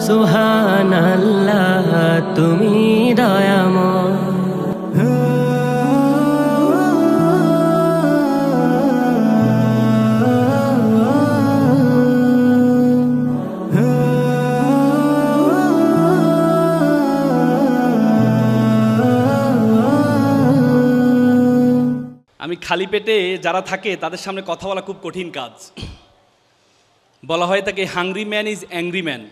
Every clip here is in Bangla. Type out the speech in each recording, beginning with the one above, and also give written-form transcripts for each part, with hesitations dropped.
সুবহানাল্লাহ তুমি দয়াময়। আমি খালি পেটে যারা থাকে তাদের সামনে কথা বলা খুব কঠিন কাজ। বলা হয় তাকে hungry man is angry man.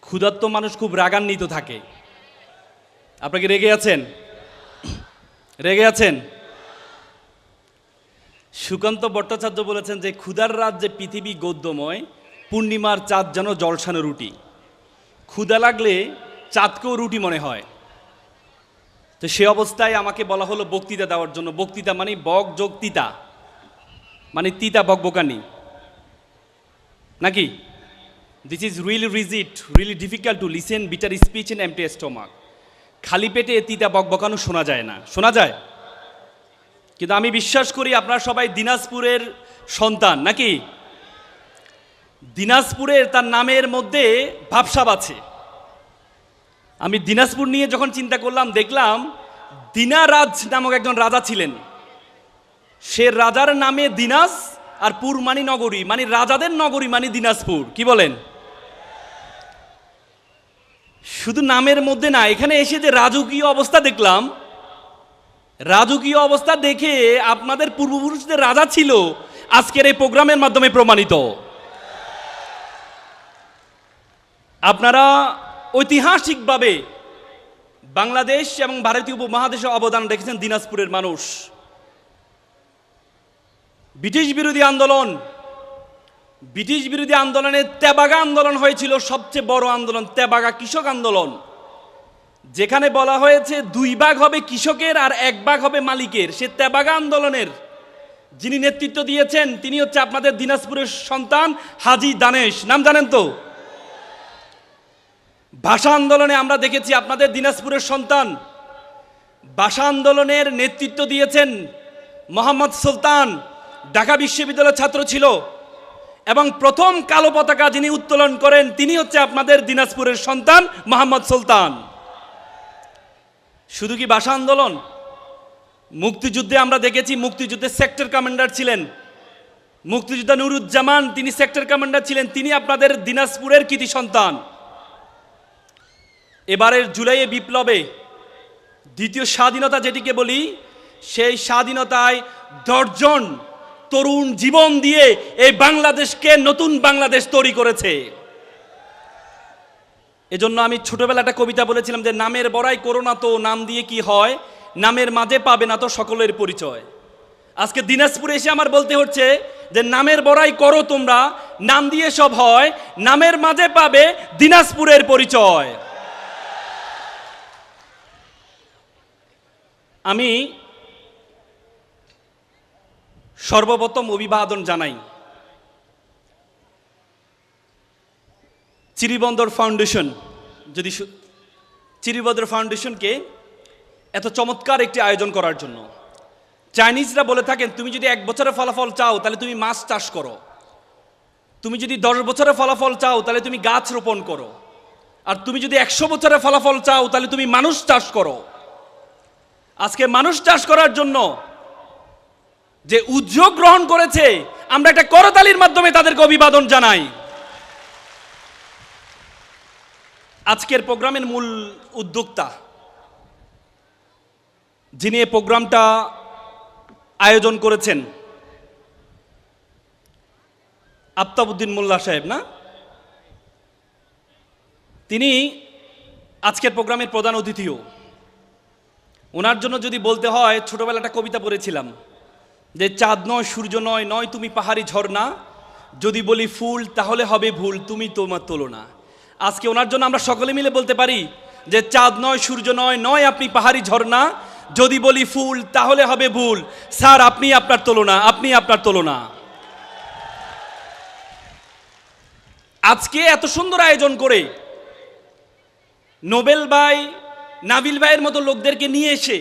ক্ষুধার্ত মানুষ খুব রাগান্বিত থাকে। আপনাকে রেগে আছেন? রেগে আছেন? সুকান্ত ভট্টাচার্য বলেছেন যে ক্ষুধার রাজ্যে পৃথিবী গদ্যময়, পূর্ণিমার চাঁদ যেন জলসানো রুটি। ক্ষুধা লাগলে চাঁদকেও রুটি মনে হয়। তো সে অবস্থায় আমাকে বলা হলো বক্তৃতা দেওয়ার জন্য। বক্তৃতা মানে বক যোগ তিতা, মানে তিতা বকবকানি নাকি? This is really rigid, really difficult to listen bitter speech in empty stomach. খালি পেটে তিতা বকবকানো শোনা যায় না, শোনা যায়? কিন্তু আমি বিশ্বাস করি আপনারা সবাই দিনাজপুরের সন্তান নাকি? দিনাজপুরের তার নামের মধ্যে ভাবসাব আছে। আমি দিনাজপুর নিয়ে যখন চিন্তা করলাম, দেখলাম দিনারাজ নামক একজন রাজা ছিলেন। সে রাজার নামে দিনাজ, আর পুর মানি নগরী, মানে রাজাদের নগরী, মানে দিনাজপুর। কি বলেন? শুধু নামের মধ্যে না, এখানে এসে যে রাজকীয় অবস্থা দেখলাম, রাজকীয় অবস্থা দেখে আপনাদের পূর্বপুরুষদের রাজা ছিল আজকের এই প্রোগ্রামের মাধ্যমে প্রমাণিত। আপনারা ঐতিহাসিকভাবে বাংলাদেশ এবং ভারতীয় উপমহাদেশে অবদান রেখেছেন দিনাজপুরের মানুষ। ব্রিটিশ বিরোধী আন্দোলন, ব্রিটিশ বিরোধী আন্দোলনে তেবাগা আন্দোলন হয়েছিল, সবচেয়ে বড় আন্দোলন তেবাগা কৃষক আন্দোলন, যেখানে বলা হয়েছে 2 ভাগ হবে কৃষকের আর 1 ভাগ হবে মালিকের। সে তেবাগা আন্দোলনের যিনি নেতৃত্ব দিয়েছেন তিনি হচ্ছে আপনাদের দিনাজপুরের সন্তান হাজী দানেশ। নাম জানেন তো? ভাষা আন্দোলনে আমরা দেখেছি আপনাদের দিনাজপুরের সন্তান। ভাষা আন্দোলনের নেতৃত্ব দিয়েছেন মোহাম্মদ সুলতান, ঢাকা বিশ্ববিদ্যালয়ের ছাত্র ছিল, এবং প্রথম কালো পতাকা যিনি উত্তোলন করেন তিনি হচ্ছে আপনাদের দিনাজপুরের সন্তান মোহাম্মদ সুলতান। শুধু কি ভাষা আন্দোলন, মুক্তিযুদ্ধে আমরা দেখেছি মুক্তিযুদ্ধের সেক্টর কমান্ডার ছিলেন মুক্তিযোদ্ধা নুরুজ্জামান, তিনি সেক্টর কমান্ডার ছিলেন, তিনি আপনাদের দিনাজপুরের কৃতি সন্তান। এবারের জুলাইয়ে বিপ্লবে দ্বিতীয় স্বাধীনতা যেটিকে বলি, সেই স্বাধীনতায় 10 জন তরুণ জীবন দিয়ে এই বাংলাদেশকে নতুন বাংলাদেশ তৈরি করেছে। এজন্য আমি ছোটবেলা একটা কবিতা বলেছিলাম যে নামের বড়াই করো না তো, নাম দিয়ে কি হয়, নামের মাঝে পাবে না তো সকলের পরিচয়। আজকে দিনাজপুরে এসে আমার বলতে হচ্ছে যে নামের বড়াই করো তোমরা, নাম দিয়ে সব হয়, নামের মাঝে পাবে দিনাজপুরের পরিচয়। আমি সর্বপ্রথম অভিবাদন জানাই চিরিবন্দর ফাউন্ডেশন, যদি চিরিবন্দর ফাউন্ডেশনকে এত চমৎকার একটি আয়োজন করার জন্য। চাইনিজরা বলে থাকেন তুমি যদি 1 বছরের ফলাফল চাও তাহলে তুমি মাছ চাষ করো, তুমি যদি 10 বছরের ফলাফল চাও তাহলে তুমি গাছ রোপণ করো, আর তুমি যদি 100 বছরের ফলাফল চাও তাহলে তুমি মানুষ চাষ করো। আজকে মানুষ চাষ করার জন্য যে উদ্যোগ গ্রহণ করেছে, আমরা একটা করতালির মাধ্যমে তাদেরকে অভিবাদন জানাই। আজকের প্রোগ্রামের মূল উদ্যোক্তা, যিনি এই প্রোগ্রামটা আয়োজন করেছেন, আফতাবউদ্দিন মোল্লা সাহেব না, তিনি আজকের প্রোগ্রামের প্রধান অতিথিও। ওনার জন্য যদি বলতে হয়, ছোটবেলা একটা কবিতা পড়েছিলাম যে চাঁদ নয় সূর্য নয়, নয় তুমি পাহাড়ি ঝর্ণা, যদি বলি ফুল তাহলে হবে ভুল, তুমি তোমার তুলনা। আজকে ওনার জন্য আমরা সকলে মিলে বলতে পারি যে চাঁদ নয় সূর্য নয়, নয় আপনি পাহাড়ি ঝর্ণা, যদি বলি ফুল তাহলে হবে ভুল। স্যার আপনি আপনার তুলনা, আপনি আপনার তুলনা। আজকে এত সুন্দর আয়োজন করে নোবেল ভাই, নাবিল ভাইয়ের মতো লোকদেরকে নিয়ে এসে,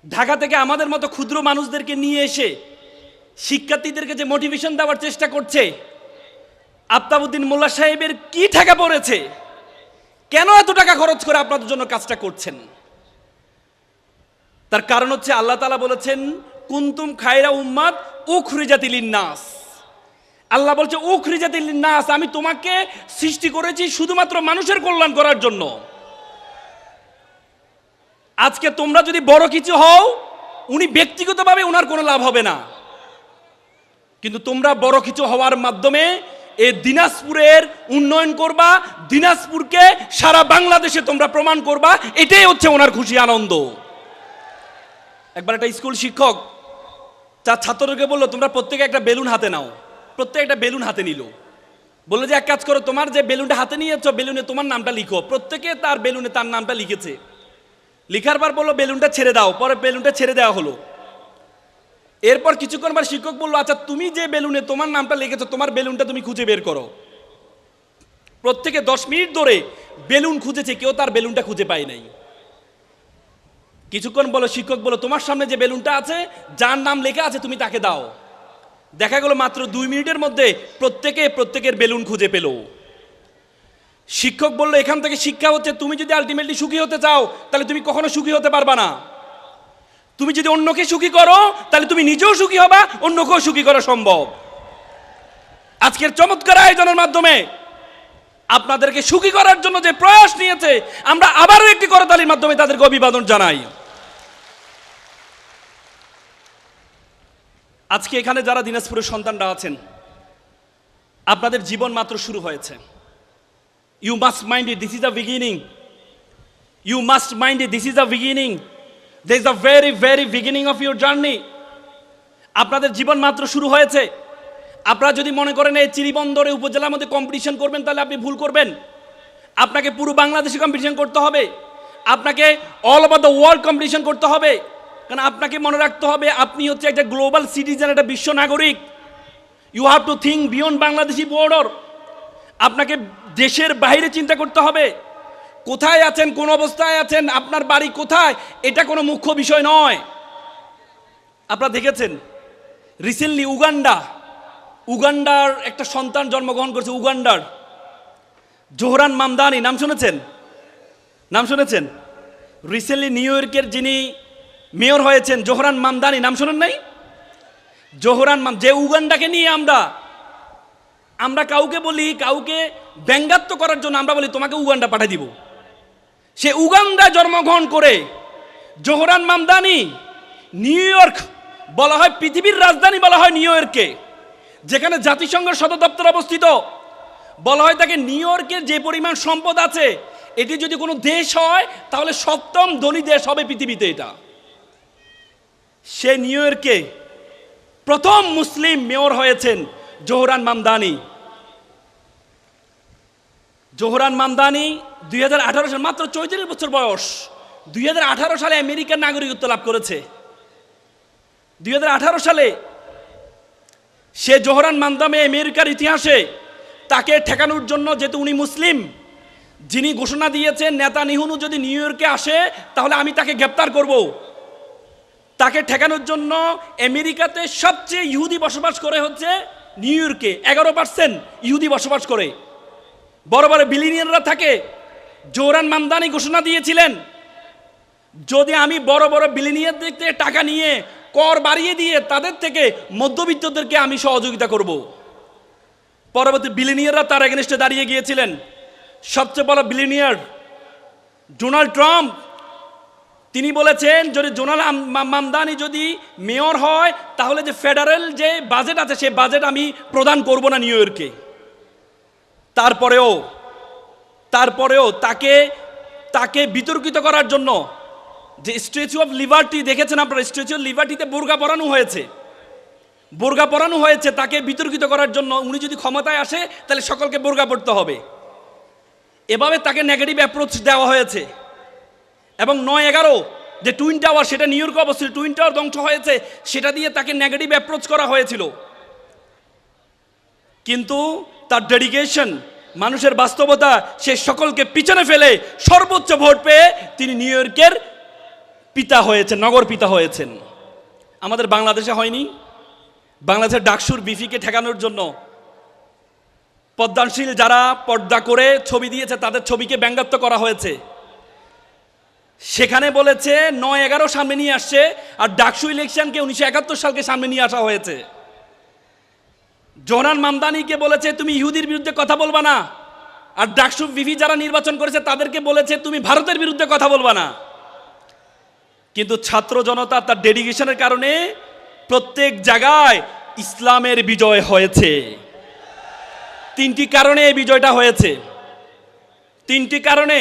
ঢাকা থেকে আমাদের মতো ক্ষুদ্র মানুষদেরকে নিয়ে এসে শিক্ষার্থীদেরকে যে মোটিভেশন দেওয়ার চেষ্টা করছে, আফতাবউদ্দিন মোল্লা সাহেবের কি টাকা পড়েছে? কেন এত টাকা খরচ করে আপনাদের জন্য কাজটা করছেন? তার কারণ হচ্ছে আল্লাহ তাআলা বলেছেন কুনতুম খায়রা উম্মাত উখরিজাতিল লিন্নাস। আল্লাহ বলছে উখরিজাতিল লিন্নাস, আমি তোমাকে সৃষ্টি করেছি শুধুমাত্র মানুষের কল্যাণ করার জন্য। আজকে তোমরা যদি বড় কিছু হও, উনি ব্যক্তিগতভাবে ওনার কোনো লাভ হবে না, কিন্তু তোমরা বড় কিছু হওয়ার মাধ্যমে এই দিনাজপুরের উন্নয়ন করবা, দিনাজপুরকে সারা বাংলাদেশে তোমরা প্রমাণ করবা, এটাই হচ্ছে ওনার খুশি আনন্দ। একবার একটা স্কুল শিক্ষক তার ছাত্রদেরকে বললো তোমরা প্রত্যেকে একটা বেলুন হাতে নাও। প্রত্যেকে একটা বেলুন হাতে নিল, বললো যে এক কাজ করো, তোমার যে বেলুনটা হাতে নিয়েছো বেলুনে তোমার নামটা লিখো। প্রত্যেকে তার বেলুনে তার নামটা লিখেছে। লিখার পর বললো বেলুনটা ছেড়ে দাও। পরে বেলুনটা ছেড়ে দেওয়া হলো। এরপর কিছুক্ষণ পর শিক্ষক বললো আচ্ছা তুমি যে বেলুনে তোমার নামটা লিখেছো তোমার বেলুনটা তুমি খুঁজে বের করো। প্রত্যেকে 10 মিনিট ধরে বেলুন খুঁজেছে, কেউ তার বেলুনটা খুঁজে পায় নাই। কিছুক্ষণ বলো শিক্ষক বলো তোমার সামনে যে বেলুনটা আছে, যার নাম লেখা আছে তুমি তাকে দাও। দেখা গেল মাত্র 2 মিনিটের মধ্যে প্রত্যেকের বেলুন খুঁজে পেল। শিক্ষক বলল এখান থেকে শিক্ষা হচ্ছে তুমি যদি আলটিমেটলি সুখী হতে চাও তাহলে তুমি কখনো সুখী হতে পারবা না। তুমি যদি অন্যকে সুখী করো তাহলে তুমি নিজেও সুখী হবা, অন্যকেও সুখী করা সম্ভব। আজকের চমৎকার আয়োজনের মাধ্যমে আপনাদেরকে সুখী করার জন্য যে প্রয়াস নিয়েছে, আমরা আবারও একটি করতালির মাধ্যমে তাদেরকে অভিবাদন জানাই। আজকে এখানে যারা দিনাজপুরের সন্তানরা আছেন, আপনাদের জীবন মাত্র শুরু হয়েছে। You must mind it, this is the beginning. You must mind it, this is the beginning. This is the very very beginning of your journey. আপনাদের জীবন মাত্র শুরু হয়েছে। আপনারা যদি মনে করেন এই চিরিবন্দরে উপজেলার মধ্যে কম্পিটিশন করবেন তাহলে আপনি ভুল করবেন। আপনাকে পুরো বাংলাদেশে কম্পিটিশন করতে হবে, আপনাকে all over the world competition করতে হবে। কারণ আপনাকে মনে রাখতে হবে আপনি হচ্ছে একটা গ্লোবাল সিটিজেন, একটা বিশ্ব নাগরিক। You have to think beyond Bangladeshi border. আপনাকে দেশের বাইরে চিন্তা করতে হবে। কোথায় আছেন, কোন অবস্থায় আছেন, আপনার বাড়ি কোথায়, এটা কোনো মুখ্য বিষয় নয়। আপনারা দেখেছেন রিসেন্টলি উগান্ডার একটা সন্তান জন্মগ্রহণ করেছে। উগান্ডার জোহরান মামদানি, নাম শুনেছেন? নাম শুনেছেন? রিসেন্টলি নিউ ইয়র্কের যিনি মেয়র হয়েছেন জোহরান মামদানি, নাম শোনেন নাই? যে উগান্ডাকে নিয়ে আমরা কাউকে বলি, কাউকে ব্যঙ্গাত্ম করার জন্য আমরা বলি তোমাকে উগান্ডা পাঠিয়ে দিব। সে উগান্ডা জন্মগ্রহণ করে জোহরান মামদানি নিউ ইয়র্ক, বলা হয় পৃথিবীর রাজধানী বলা হয় নিউ ইয়র্ককে, যেখানে জাতিসংঘের সদর দপ্তর অবস্থিত। বলা হয় তাকে নিউ ইয়র্কের যে পরিমাণ সম্পদ আছে, এটি যদি কোনো দেশ হয় তাহলে 7ম ধনী দেশ হবে পৃথিবীতে এটা। সে নিউ ইয়র্কে প্রথম মুসলিম মেয়র হয়েছেন জোহরান মামদানি। জোহরান মামদানি 2018 সালে, মাত্র 34 বছর বয়স, 2018 সালে আমেরিকার নাগরিকত্ব লাভ করেছে। 2018 সালে সে জোহরান মামদানি আমেরিকার ইতিহাসে তাকে ঠেকানোর জন্য, যেহেতু উনি মুসলিম, যিনি ঘোষণা দিয়েছেন নেতানিয়াহু যদি নিউ ইয়র্কে আসে তাহলে আমি তাকে গ্রেপ্তার করব। তাকে ঠেকানোর জন্য আমেরিকাতে সবচেয়ে ইহুদি বসবাস করে হচ্ছে নিউ ইয়র্কে, 11% ইহুদি বসবাস করে। বড় বড় বিলিয়নিয়াররা থাকে। জোহরান মামদানি ঘোষণা দিয়েছিলেন যদি আমি বড় বড় বিলিয়নিয়ারদের থেকে টাকা নিয়ে কর বাড়িয়ে দিয়ে তাদের থেকে মধ্যবিত্তদেরকে আমি সহযোগিতা করব। পরবর্তী বিলিয়নিয়াররা তার এগেনস্টে দাঁড়িয়ে গিয়েছিলেন। সবচেয়ে বড় বিলিয়নিয়ার ডোনাল্ড ট্রাম্প, তিনি বলেছেন যদি জোহরান মামদানি যদি মেয়র হয় তাহলে যে ফেডারেল যে বাজেট আছে সেই বাজেট আমি প্রদান করব না নিউ ইয়র্কে। তারপরেও তাকে বিতর্কিত করার জন্য যে স্ট্যাচু অফ লিবার্টি দেখেছেন আপনারা, স্ট্যাচু অফ লিবার্টিতে বোরকা পরানো হয়েছে তাকে বিতর্কিত করার জন্য। উনি যদি ক্ষমতায় আসে তাহলে সকলকে বোরকা পড়তে হবে, এভাবে তাকে নেগেটিভ অ্যাপ্রোচ দেওয়া হয়েছে। এবং 9/11 যে টুইন টাওয়ার, সেটা নিউ ইয়র্কে অবস্থিত, টুইন টাওয়ার ধ্বংস হয়েছে, সেটা দিয়ে তাকে নেগেটিভ অ্যাপ্রোচ করা হয়েছিল। কিন্তু তার ডেডিকেশন, মানুষের বাস্তবতা, সে সকলকে পিছনে ফেলে সর্বোচ্চ ভোট পেয়ে তিনি নিউ ইয়র্কের পিতা হয়েছেন, নগর পিতা হয়েছেন। আমাদের বাংলাদেশে হয়নি? বাংলাদেশের ডাকসুর বিফিকে ঠেকানোর জন্য পদ্মাশীল যারা পর্দা করে ছবি দিয়েছে তাদের ছবিকে ব্যঙ্গাত্ম করা হয়েছে। সেখানে বলেছে ৯-১১ সামনে নিয়ে আসছে, আর ডাকসু ইলেকশনকে 1971 সালকে সামনে নিয়ে আসা হয়েছে। জোহরান মামদানিকে বলেছে তুমি ইহুদির বিরুদ্ধে কথা বলবা না, আর ডাকসু বিফি যারা নির্বাচন করেছে তাদেরকে বলেছে তুমি ভারতের বিরুদ্ধে কথা বলবা না। কিন্তু ছাত্র জনতা তার ডেডিকেশনের কারণে প্রত্যেক জায়গায় ইসলামের বিজয় হয়েছে। 3টি কারণে এই বিজয়টা হয়েছে, 3টি কারণে।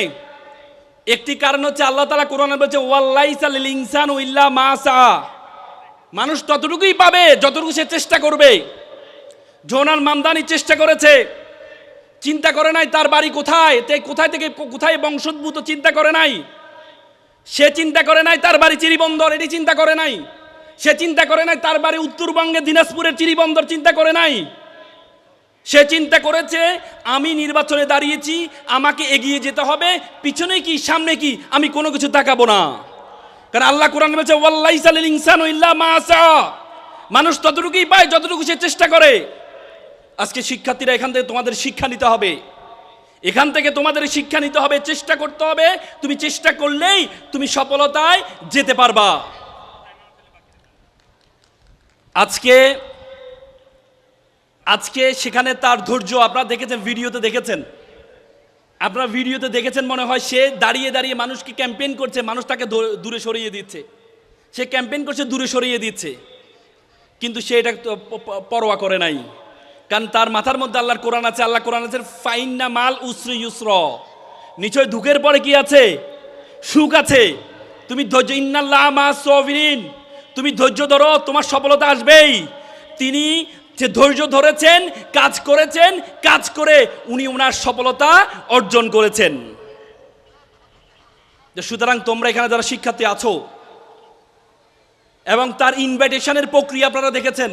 একটি কারণ হচ্ছে আল্লাহ তাআলা কোরআনে বলছে ওয়াল্লাইসা লিল ইনসানু ইল্লা মা সা, মানুষ ততটুকুই পাবে যতটুকু সে চেষ্টা করবে। জোহরান মামদানি চেষ্টা করেছে, চিন্তা করে নাই তার বাড়ি কোথায়, কোথায় থেকে কোথায় বংশোদ্ভূত, চিন্তা করে নাই। সে চিন্তা করে নাই তার বাড়ি চিরিবন্দর, এটি চিন্তা করে নাই। সে চিন্তা করে নাই তার বাড়ি উত্তরবঙ্গে দিনাজপুরের চিরিবন্দর, চিন্তা করে নাই। সে চিন্তা করেছে আমি নির্বাচনে দাঁড়িয়েছি, আমাকে এগিয়ে যেতে হবে, পিছনে কি সামনে কি আমি কোনো কিছু তাকাবো না। কারণ আল্লাহ কোরআনে বলেছে ওয়াল্লাইসা লিল ইনসানু ইল্লা মা সা, মানুষ ততটুকুই পায় যতটুকু সে চেষ্টা করে। আজকে শিক্ষার্থীরা, এখান থেকে তোমাদের শিক্ষা নিতে হবে, এখান থেকে তোমাদের শিক্ষা নিতে হবে, চেষ্টা করতে হবে। তুমি চেষ্টা করলেই তুমি সফলতায় যেতে পারবা। আজকে সেখানে তার ধৈর্য আপনারা দেখেছেন, ভিডিওতে দেখেছেন, আপনারা ভিডিওতে দেখেছেন মনে হয়। সে দাঁড়িয়ে দাঁড়িয়ে মানুষকে ক্যাম্পেইন করছে, মানুষ তাকে দূরে সরিয়ে দিচ্ছে, সে ক্যাম্পেইন করছে, দূরে সরিয়ে দিচ্ছে, কিন্তু সে এটা পরোয়া করে নাই। কারণ তার মাথার মধ্যে আল্লাহর কোরআন আছে। আল্লাহ কোরআন আছে ফাইন্না মাল উসরি ইউসর, নিশ্চয় দুঃখের পরে কি আছে? সুখ আছে। তুমি ধৈর্য, ইন্নাল্লাহ মা সাবিরিন, তুমি ধৈর্য ধরো, তোমার সফলতা আসবেই। তিনি যে ধৈর্য ধরেছেন, কাজ করেছেন, কাজ করে উনি ওনার সফলতা অর্জন করেছেন। সুতরাং তোমরা এখানে যারা শিক্ষার্থী আছো, এবং তার ইনভাইটেশনের প্রক্রিয়া আপনারা দেখেছেন,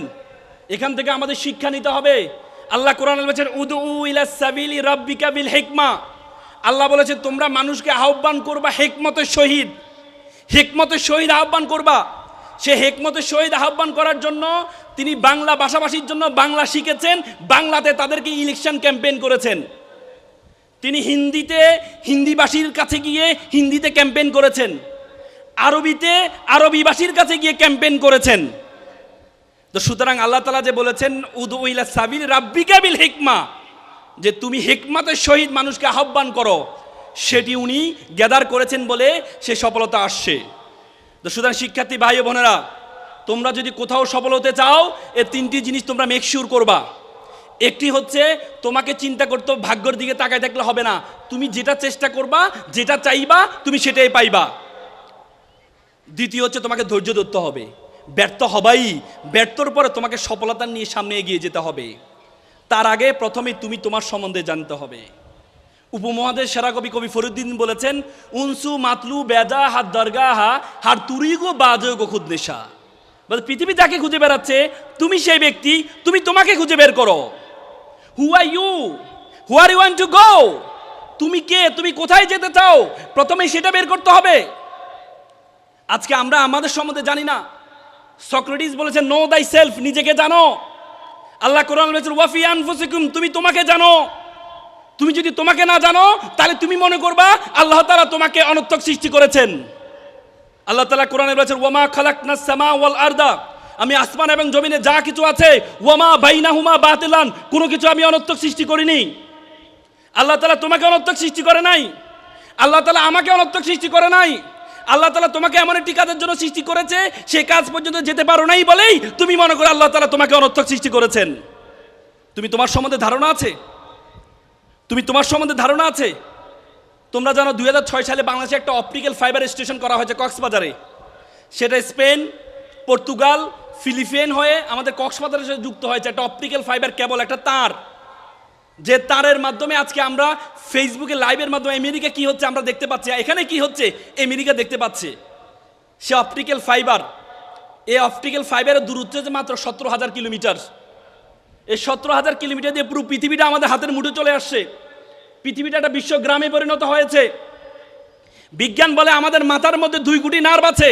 এখান থেকে আমাদের শিক্ষা নিতে হবে। আল্লাহ কোরআনে বলেছেন উদউ ইলা সাবিলি রাব্বিকা বিল হিকমা, আল্লাহ বলেছেন তোমরা মানুষকে আহ্বান করবা হিকমতের সহিত, হিকমতের সহিত আহ্বান করবা। সে হিকমতের সহিত আহ্বান করার জন্য তিনি বাংলা ভাষাভাষীর জন্য বাংলা শিখেছেন, বাংলাতে তাদেরকে ইলেকশন ক্যাম্পেইন করেছেন। তিনি হিন্দিভাষীর কাছে গিয়ে হিন্দিতে ক্যাম্পেইন করেছেন, আরবিতে আরবিভাষীর কাছে গিয়ে ক্যাম্পেইন করেছেন। তো সুতরাং আল্লাহ তাআলা যে বলেছেন উদউ ইলা সাবিল রাব্বিকা বিল হিকমা, যে তুমি হিকমতের সহিত মানুষকে আহ্বান করো, সেটি উনি গ্যাদার করেছেন বলে সে সফলতা আসছে। তো সুতরাং শিক্ষার্থী ভাই ও বোনেরা, তোমরা যদি কোথাও সফল হতে চাও, এই 3টি জিনিস তোমরা মেকশিওর করবা। একটি হচ্ছে তোমাকে চিন্তা করতে, ভাগ্যের দিকে তাকায় থাকলে হবে না, তুমি যেটা চেষ্টা করবা, যেটা চাইবা, তুমি সেটাই পাইবা। দ্বিতীয় হচ্ছে তোমাকে ধৈর্য ধরতে হবে, ব্যর্থ হবাই, ব্যর্থর পরে তোমাকে সফলতা নিয়ে সামনে এগিয়ে যেতে হবে। তার আগে প্রথমে তুমি তোমার সম্বন্ধে জানতে হবে। উপমহাদেশ সেরা কবি ফরিদুদ্দীন বলেছেন উনসু মাতলু বেজা হাত দরগাহা হার তুরিগো বাজগো খুদ নেশা, বলে পৃথিবী যাকে খুঁজে বেড়াচ্ছে তুমি সেই ব্যক্তি, তুমি তোমাকে খুঁজে বের করো। Who are you, who are you want to go, তুমি কে, তুমি কোথায় যেতে চাও, প্রথমে সেটা বের করতে হবে। আজকে আমরা আমাদের সম্বন্ধে জানি না। সক্রেটিস বলেছেন নো দাই সেলফ, নিজেকে জানো। আল্লাহ কোরআন বলেছেন ওয়াফি আনফুসিকুম, তুমি তোমাকে জানো। তুমি যদি তোমাকে না জানো তাহলে তুমি মনে করবা আল্লাহ তাআলা তোমাকে অনর্থক সৃষ্টি করেছেন। আল্লাহ তাআলা কোরআনে বলেছেন ওয়ামা খালাকনাস সামা ওয়াল আরদা, আমি আসমান এবং জমিনে যা কিছু আছে, ওয়ামা বাইনাহুমা বাতিলান, কোনো কিছু আমি অনর্থক সৃষ্টি করিনি। আল্লাহ তাআলা তোমাকে অনর্থক সৃষ্টি করে নাই, আল্লাহ তাআলা আমাকে অনর্থক সৃষ্টি করে নাই। আল্লাহ তাআলা তোমাকে এমন একটি কাজের জন্য সৃষ্টি করেছে, সেই কাজ পর্যন্ত যেতে পারো নাই বলেই তুমি মনে করো আল্লাহ তাআলা তোমাকে অনর্থক সৃষ্টি করেছেন। তুমি তোমার সম্বন্ধে ধারণা আছে? তুমি তোমার সম্বন্ধে ধারণা আছে? তোমরা জানো 2006 সালে বাংলাদেশে একটা অপটিক্যাল ফাইবার স্টেশন করা হয়েছে কক্সবাজারে। সেটা স্পেন, পর্তুগাল, ফিলিপাইন হয়ে আমাদের কক্সবাজারের সাথে যুক্ত হয়েছে একটা অপটিক্যাল ফাইবার কেবল, একটা তার, যে তারের মাধ্যমে আজকে আমরা ফেসবুকে লাইভের মাধ্যমে আমেরিকা কি হচ্ছে আমরা দেখতে পাচ্ছি, এখানে কি হচ্ছে আমেরিকা দেখতে পাচ্ছে। সে অপটিক্যাল ফাইবার, এই অপটিক্যাল ফাইবারের দূরত্ব হচ্ছে মাত্র 17,000 কিলোমিটার। এই 17,000 কিলোমিটার দিয়ে পুরো পৃথিবীটা আমাদের হাতের মুঠে চলে আসছে। পৃথিবীটা একটা বিশ্বগ্রামে পরিণত হয়েছে। বিজ্ঞান বলে আমাদের মাথার মধ্যে 2 কোটি নার্ভ আছে,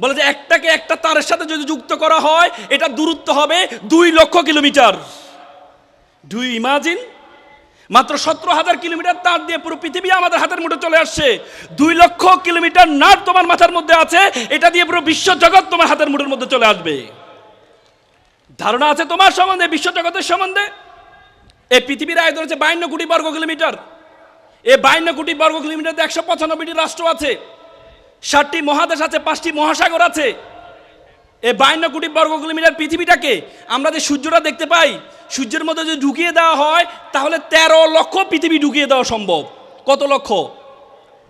বলে যে একটাকে একটা তারের সাথে যদি যুক্ত করা হয় এটা দূরত্ব হবে 2 লক্ষ কিলোমিটার। Do you imagine? মাত্র 17,000 কিলোমিটার তার দিয়ে পুরো পৃথিবী আমাদের হাতের মুঠে চলে আসছে। 2 লক্ষ কিলোমিটার নার্ভ তোমার মাথার মধ্যে আছে, এটা দিয়ে পুরো বিশ্ব জগৎ তোমার হাতের মুঠের মধ্যে চলে আসবে। ধারণা আছে তোমার সম্বন্ধে, বিশ্ব জগতের সম্বন্ধে? এই পৃথিবীর আয়তন হচ্ছে 52 কোটি বর্গ কিলোমিটার। এই 52 কোটি বর্গ কিলোমিটার 195টি রাষ্ট্র আছে, 7টি মহাদেশ আছে, 5টি মহাসাগর আছে। এই 52 কোটি বর্গ কিলোমিটার পৃথিবীটাকে আমরা যে সূর্যটা দেখতে পাই, সূর্যের মধ্যে যদি ঢুকিয়ে দেওয়া হয় তাহলে 13 লক্ষ পৃথিবী ঢুকিয়ে দেওয়া সম্ভব। কত লক্ষ?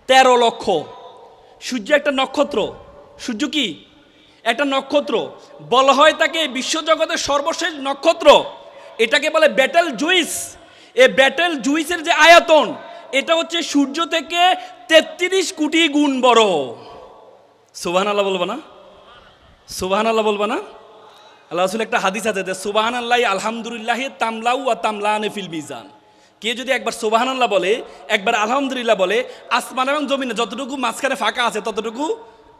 13 লক্ষ। সূর্য একটা নক্ষত্র। সূর্য কি? একটা নক্ষত্র। বলা হয় তাকে বিশ্বজগতের সর্বশেষ নক্ষত্র। এটাকে বলে ব্যাটেল জুইস। এই ব্যাটেল জুইসের যে আয়তন, এটা হচ্ছে সূর্য থেকে 33 কোটি গুণ বড়। সুবহানাল্লাহ বলবো না? সুবহানাল্লাহ বলবো না? আল্লাহ রাসূল একটা হাদিস আছে যে সুবহানাল্লাহি আলহামদুলিল্লাহি তামলাউ ওয়া তামলানে ফিল মিজান। কে যদি একবার সুবহানাল্লাহ বলে, একবার আলহামদুলিল্লাহ বলে, আসমান এবং জমিনে যতটুকু মাঝখানে ফাঁকা আছে ততটুকু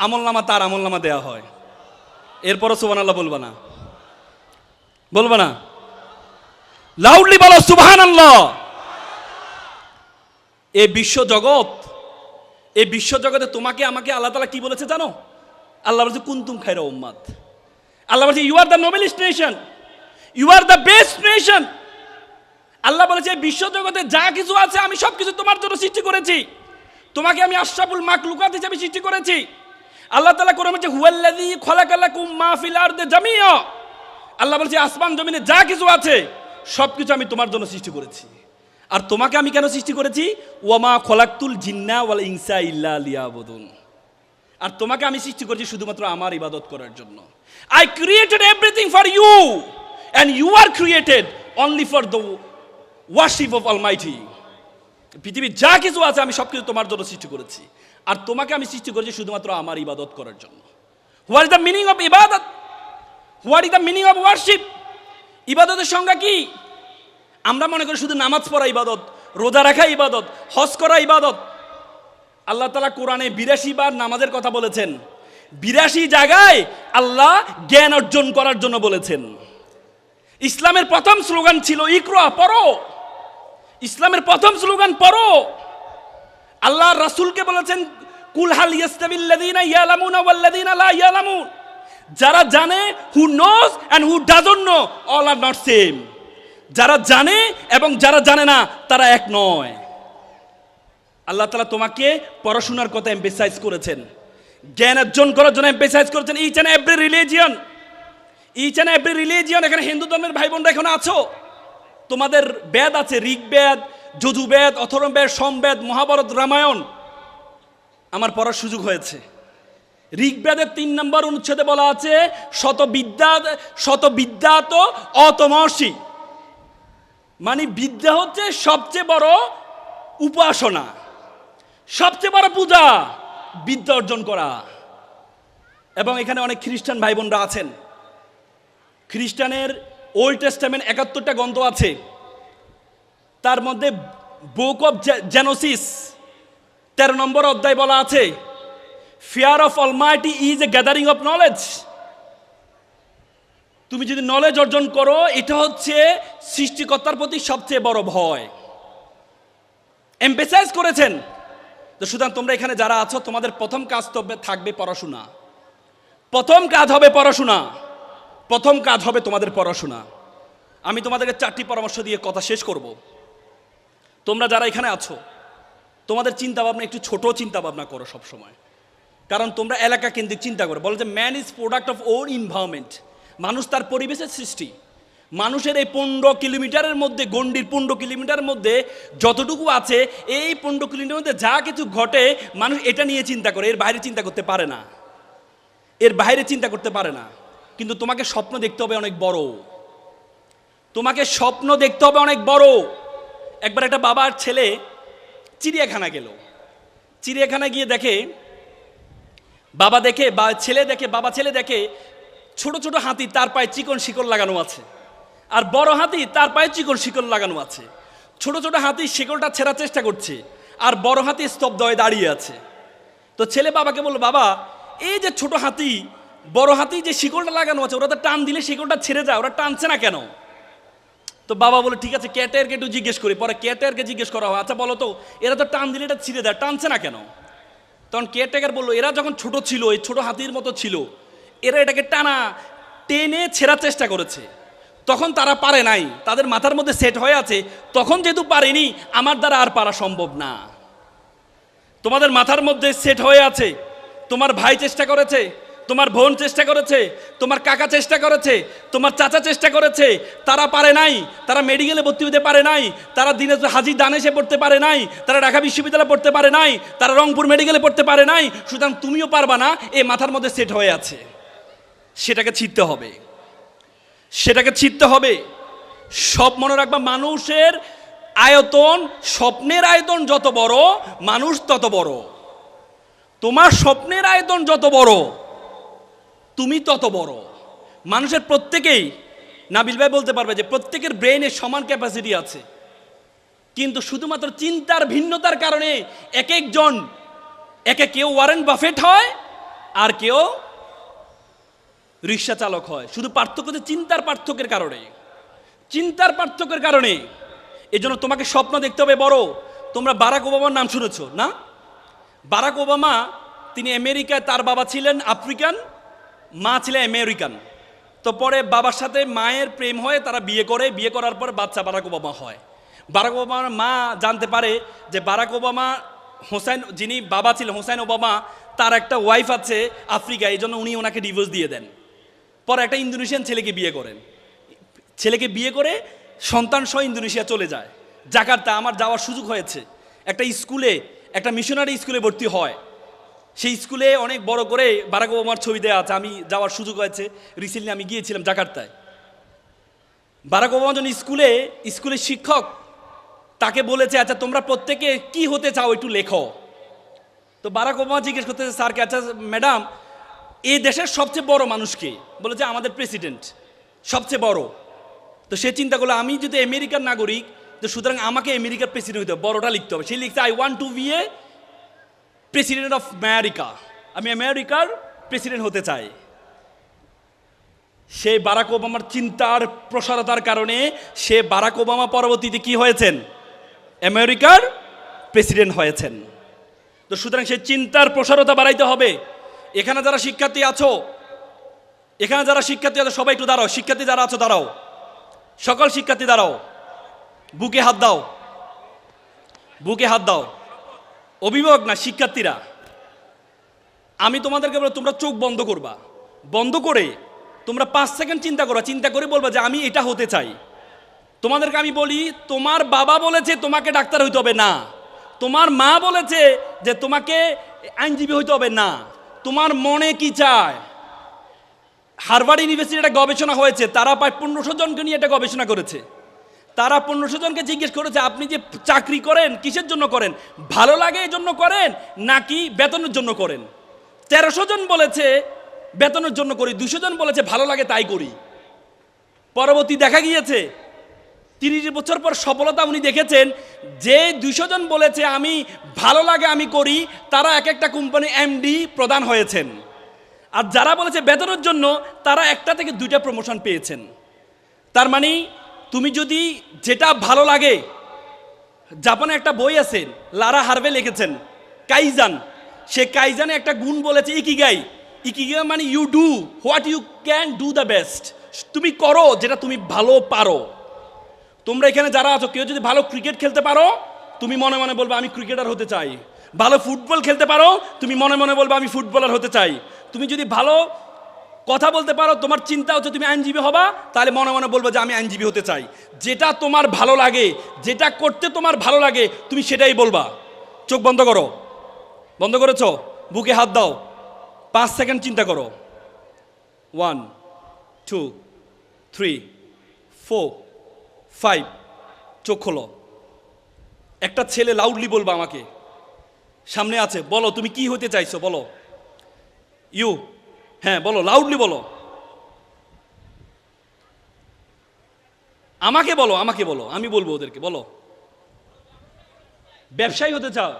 আমলনামা তার আমলনামা দেওয়া হয়। এরপরও সুবহানাল্লাহ বলবো না? বলবো না? লাউডলি বলো সুবহানাল্লাহ। এই বিশ্বজগতে তোমাকে আমাকে আল্লাহ তাআলা কি বলেছে জানো? আল্লাহ বলেছে কুনতুম খায়রা উম্মাত। আল্লাহ বলেছে you are the noblest nation, you are the best nation. আল্লাহ বলেছে বিশ্বজগতে যা কিছু আছে আমি সব কিছু তোমার জন্য সৃষ্টি করেছি। তোমাকে আমি আশরাফুল মাখলুকাত হিসেবে সৃষ্টি করেছি। আল্লাহ তাআলা কোরআনে বলেছে হুয়াল্লাযী খালাকালাকুম মা ফিল আরদি জামিআ। আল্লাহ বলেছে আসমান জমিনে যা কিছু আছে সব কিছু আমি তোমার জন্য সৃষ্টি করেছি। আর তোমাকে আমি কেন সৃষ্টি করেছি? ওয়ামা খলাকতুল জিন্না ওয়াল ইনসা ইল্লা লিয়াবুদুন। আর তোমাকে আমি সৃষ্টি করেছি শুধুমাত্র আমার ইবাদত করার জন্য। I created everything for you and you are created only for the worship of Almighty. পৃথিবীর যা কিছু আছে আমি সবকিছু তোমার জন্য সৃষ্টি করেছি, আর তোমাকে আমি সৃষ্টি করেছি শুধুমাত্র আমার ইবাদত করার জন্য। What is the meaning of ইবাদত? What is the meaning of worship? ইবাদতের সংজ্ঞা কি? আমরা মনে করি শুধু নামাজ পড়া ইবাদত, রোজা রাখা ইবাদত, হজ করা ইবাদত। আল্লাহ তাআলা কোরআনে 82 বার নামাজের কথা বলেছেন। 82 জায়গায় আল্লাহ জ্ঞান অর্জন করার জন্য বলেছেন। ইসলামের প্রথম স্লোগান ছিল ইকরা, পড়ো। ইসলামের প্রথম স্লোগান পড়ো। আল্লাহ রাসূলকে বলেছেন কুল হাল ইয়াস্তাবিল্লাযীনা ইয়ালামুনা ওয়াল্লাযীনা লা ইয়ালামুন। যারা জানে, who knows and who doesn't know, all are not same. যারা জানে এবং যারা জানে না তারা এক নয়। আল্লাহ তাআলা তোমাকে পড়াশোনার কথা এমফেসাইজ করেছেন, জ্ঞান অর্জন করার জন্য এমফেসাইজ করেছেন। ইচ অ্যান্ড এভরি রিলিজিয়ন, এখানে হিন্দু ধর্মের ভাই বোনরা এখানে আছো, তোমাদের বেদ আছে, ঋগ্বেদ, যজুর্বেদ, অথর্ববেদ, সমবেদ, মহাভারত, রামায়ণ। আমার পড়ার সুযোগ হয়েছে। ঋগ্বেদের 3 নম্বর অনুচ্ছেদে বলা আছে শত বিদ্যা তো অতমসি, মানে বিদ্যা হচ্ছে সবচেয়ে বড় উপাসনা, সবচেয়ে বড় পূজা, বিদ্যা অর্জন করা। এবং এখানে অনেক খ্রিস্টান ভাই বোনরা আছেন। খ্রিস্টানের ওল্ড টেস্টামেন্ট 71টা গ্রন্থ আছে। তার মধ্যে বুক অফ জেনোসিস 13 নম্বর অধ্যায় বলা আছে fear of Almighty is a gathering of knowledge. তুমি যদি নলেজ অর্জন করো, এটা হচ্ছে সৃষ্টিকর্তার প্রতি সবচেয়ে বড় ভয়। এমফেসাইজ করেছেন। তো সুতরাং তোমরা এখানে যারা আছো, তোমাদের প্রথম কাজ থাকবে পড়াশোনা। প্রথম কাজ হবে পড়াশোনা। প্রথম কাজ হবে তোমাদের পড়াশোনা। আমি তোমাদেরকে 4টি পরামর্শ দিয়ে কথা শেষ করব। তোমরা যারা এখানে আছো, তোমাদের চিন্তা ভাবনা একটু ছোট চিন্তা ভাবনা করো সব সময়। কারণ তোমরা এলাকা কেন্দ্রিক চিন্তা করো। বলে যে man is product of on environment. মানুষ তার পরিবেশের সৃষ্টি। মানুষের এই 15 কিলোমিটারের মধ্যে, গণ্ডির 15 কিলোমিটারের মধ্যে যতটুকু আছে, এই 15 কিলোমিটারের মধ্যে যা কিছু ঘটে মানুষ এটা নিয়ে চিন্তা করে, এর বাইরে চিন্তা করতে পারে না। এর বাইরে চিন্তা করতে পারে না। কিন্তু তোমাকে স্বপ্ন দেখতে হবে অনেক বড়। তোমাকে স্বপ্ন দেখতে হবে অনেক বড়। একবার একটা বাবার ছেলে চিড়িয়াখানা গেল। চিড়িয়াখানায় গিয়ে দেখে বাবা দেখে বা ছেলে দেখে, বাবা ছেলে দেখে ছোট ছোট হাতি তার পায়ে চিকন শিকড় লাগানো আছে, আর বড় হাতি তার পায়ে চিকন শিকড় লাগানো আছে। ছোট ছোট হাতি শিকড়টা ছেঁড়ার চেষ্টা করছে, আর বড় হাতি স্তব্ধ হয়ে দাঁড়িয়ে আছে। তো ছেলে বাবাকে বলল, বাবা এই যে ছোট হাতি বড় হাতি যে শিকড়টা লাগানো আছে, ওরা তো টান দিলে শিকড়টা ছেড়ে যায়, ওরা টানছে না কেন? তো বাবা বলে, ঠিক আছে ক্যাটেরকে একটু জিজ্ঞেস করি। পরে ক্যাটেরকে জিজ্ঞেস করা হয়, আচ্ছা বলো তো এরা তো টান দিলে এটা ছিঁড়ে দেয়, টানছে না কেন? তখন কেয়ারটেকার বললো, এরা যখন ছোট ছিল, এই ছোট হাতির মতো ছিল, এরা এটাকে টেনে ছেঁড়ার চেষ্টা করেছে, তখন তারা পারে নাই, তাদের মাথার মধ্যে সেট হয়ে আছে, তখন যেহেতু পারেনি আমার দ্বারা আর পারা সম্ভব না। তোমাদের মাথার মধ্যে সেট হয়ে আছে, তোমার ভাই চেষ্টা করেছে, তোমার বোন চেষ্টা করেছে, তোমার কাকা চেষ্টা করেছে, তোমার চাচা চেষ্টা করেছে, তারা পারে নাই, তারা মেডিকেলে ভর্তি হতে পারে নাই, তারা দিনাজপুর হাজী দানেশে পড়তে পারে নাই, তারা ঢাকা বিশ্ববিদ্যালয়ে পড়তে পারে নাই, তারা রংপুর মেডিকেলে পড়তে পারে নাই, সুতরাং তুমিও পারবা না, এই মাথার মধ্যে সেট হয়ে আছে। সেটাকে ছিঁড়তে হবে, সেটাকে ছিঁড়তে হবে। সব মনে রাখবা, মানুষের আয়তন, স্বপ্নের আয়তন যত বড়, মানুষ তত বড়। তোমার স্বপ্নের আয়তন যত বড়, তুমি তত বড়। মানুষের প্রত্যেকেই, নাবিল ভাই বলতে পারবে যে প্রত্যেকের ব্রেইনে সমান ক্যাপাসিটি আছে, কিন্তু শুধুমাত্র চিন্তার ভিন্নতার কারণে এক একজন, কেউ ওয়ারেন বাফেট হয় আর কেউ রিক্সা চালক হয়। শুধু পার্থক্য হচ্ছে চিন্তার পার্থক্যের কারণে, চিন্তার পার্থক্যের কারণে। এই জন্য তোমাকে স্বপ্ন দেখতে হবে বড়। তোমরা বারাক ওবামার নাম শুনেছো না? বারাক ওবামা, তিনি আমেরিকায়, তার বাবা ছিলেন আফ্রিকান, মা ছিলেন আমেরিকান। তো পরে বাবার সাথে মায়ের প্রেম হয়ে তারা বিয়ে করে, বিয়ে করার পর বাচ্চা বারাক ওবামা হয়। বারাক ওবামার মা জানতে পারে যে বারাক ওবামা, হোসেন যিনি বাবা ছিলেন, হোসেন ওবামা, তার একটা ওয়াইফ আছে আফ্রিকা, এই জন্য উনি ওনাকে ডিভোর্স দিয়ে দেন। পরে একটা ইন্দোনেশিয়ান ছেলেকে বিয়ে করেন, ছেলেকে বিয়ে করে সন্তান সহ ইন্দোনেশিয়া চলে যায়, জাকার্তা। আমার যাওয়ার সুযোগ হয়েছে, একটা স্কুলে, একটা মিশনারি স্কুলে ভর্তি হয়। সেই স্কুলে অনেক বড় করে বারাক ওবামার ছবি দেওয়া আছে, আমি যাওয়ার সুযোগ হয়েছে, রিসেন্টলি আমি গিয়েছিলাম জাকার্তায়। বারাক ওবামা যখন স্কুলের শিক্ষক তাকে বলেছে, আচ্ছা তোমরা প্রত্যেকে কি হতে চাও একটু লেখো। তো বারাক ওবামা জিজ্ঞেস করতেছে স্যারকে, আচ্ছা ম্যাডাম এই দেশের সবচেয়ে বড় মানুষকে? বলেছে আমাদের প্রেসিডেন্ট সবচেয়ে বড়। তো সে চিন্তা করলো, আমি যদি আমেরিকার নাগরিক, তো সুতরাং আমাকে আমেরিকার প্রেসিডেন্ট হতে হবে, বড়টা লিখতে হবে। সে লিখছে, I want to be a president of America, আমি আমেরিকার প্রেসিডেন্ট হতে চাই। সেই বারাক ওবামার চিন্তার প্রসারতার কারণে সে বারাক ওবামা পরবর্তীতে কি হয়েছেন? আমেরিকার প্রেসিডেন্ট হয়েছেন। তো সুতরাং সেই চিন্তার প্রসারতা বাড়াইতে হবে। এখানে যারা শিক্ষার্থী আছো, সবাই একটু দাঁড়াও। শিক্ষার্থী যারা আছো দাঁড়াও, সকল শিক্ষার্থী দাঁড়াও, বুকে হাত দাও, বুকে হাত দাও। অভিভাবক না, শিক্ষার্থীরা। আমি তোমাদেরকে বলবো, তোমরা চোখ বন্ধ করবা, বন্ধ করে তোমরা 5 সেকেন্ড চিন্তা করো, চিন্তা করে বলবা যে আমি এটা হতে চাই। তোমাদেরকে আমি বলি, তোমার বাবা বলেছে তোমাকে ডাক্তার হইতে হবে না, তোমার মা বলেছে যে তোমাকে আইনজীবী হইতে হবে না, তোমার মনে কি চায়? হার্ভার্ড ইউনিভার্সিটি একটা গবেষণা হয়েছে, তারা প্রায় 1500 জনকে নিয়ে একটা গবেষণা করেছে। তারা 1500 জনকে জিজ্ঞেস করেছে, আপনি যে চাকরি করেন কিসের জন্য করেন? ভালো লাগে এই জন্য করেন নাকি বেতনের জন্য করেন? 1300 জন বলেছে বেতনের জন্য করি, 200 জন বলেছে ভালো লাগে তাই করি। পরবর্তী দেখা গিয়েছে 30 বছর পর সফলতা উনি দেখেছেন, যে 200 জন বলেছে আমি ভালো লাগে আমি করি, তারা এক একটা কোম্পানি এমডি প্রদান হয়েছেন। আর যারা বলেছে বেতনের জন্য, তারা 1টা থেকে 2টা প্রমোশন পেয়েছেন। তার মানে তুমি যদি যেটা ভালো লাগে, জাপানে একটা বই আছে, লারা হার্ভে লিখেছেন কাইজান, সে কাইজানে একটা গুণ বলেছে ইকিগাই। ইকিগাই মানে you do what you can do the best, তুমি করো যেটা তুমি ভালো পারো। তোমরা এখানে যারা আছো, কেউ যদি ভালো ক্রিকেট খেলতে পারো, তুমি মনে মনে বলবে আমি ক্রিকেটার হতে চাই। ভালো ফুটবল খেলতে পারো, তুমি মনে মনে বলবে আমি ফুটবলার হতে চাই। তুমি যদি ভালো কথা বলতে পারো, তোমার চিন্তা হচ্ছে তুমি আইনজীবী হবা, তাহলে মনে মনে বলবো যে আমি আইনজীবী হতে চাই। যেটা তোমার ভালো লাগে, যেটা করতে তোমার ভালো লাগে, তুমি সেটাই বলবা। চোখ বন্ধ করো, বন্ধ করেছো? বুকে হাত দাও, 5 সেকেন্ড চিন্তা করো। 1 2 3 4 5, চোখ খোলো। একটা ছেলে লাউডলি বলবা আমাকে, সামনে আছে, বলো তুমি কি হতে চাইছো, বলো। ইউ, হ্যাঁ বলো, লাউডলি বলো। আমাকে বলো, আমাকে বলো, আমি বলবো ওদেরকে, বলো। ব্যবসায়ী হতে চাও,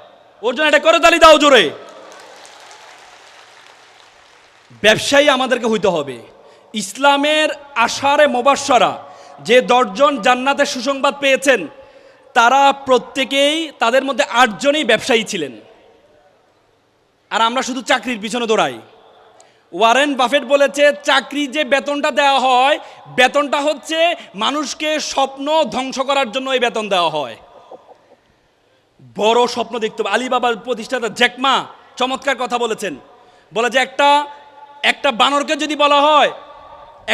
ওর জন্য এটা করে তালি দাও জোরে। ব্যবসায়ী আমাদেরকে হইতে হবে। ইসলামের আশারে মুবাশশারা যে 10 জন জান্নাতের সুসংবাদ পেয়েছেন, তারা প্রত্যেকেই, তাদের মধ্যে 8 জনই ব্যবসায়ী ছিলেন। আর আমরা শুধু চাকরির পিছনে দৌড়াই। ওয়ারেন বাফেট বলেছে, চাকরি যে বেতনটা দেওয়া হয়, বেতনটা হচ্ছে মানুষকে স্বপ্ন ধ্বংস করার জন্য এই বেতন দেওয়া হয়। বড় স্বপ্ন দেখতে হবে। আলিবাবার প্রতিষ্ঠাতা জ্যাক মা চমৎকার কথা বলেছেন। বলে যে একটা বানরকে যদি বলা হয়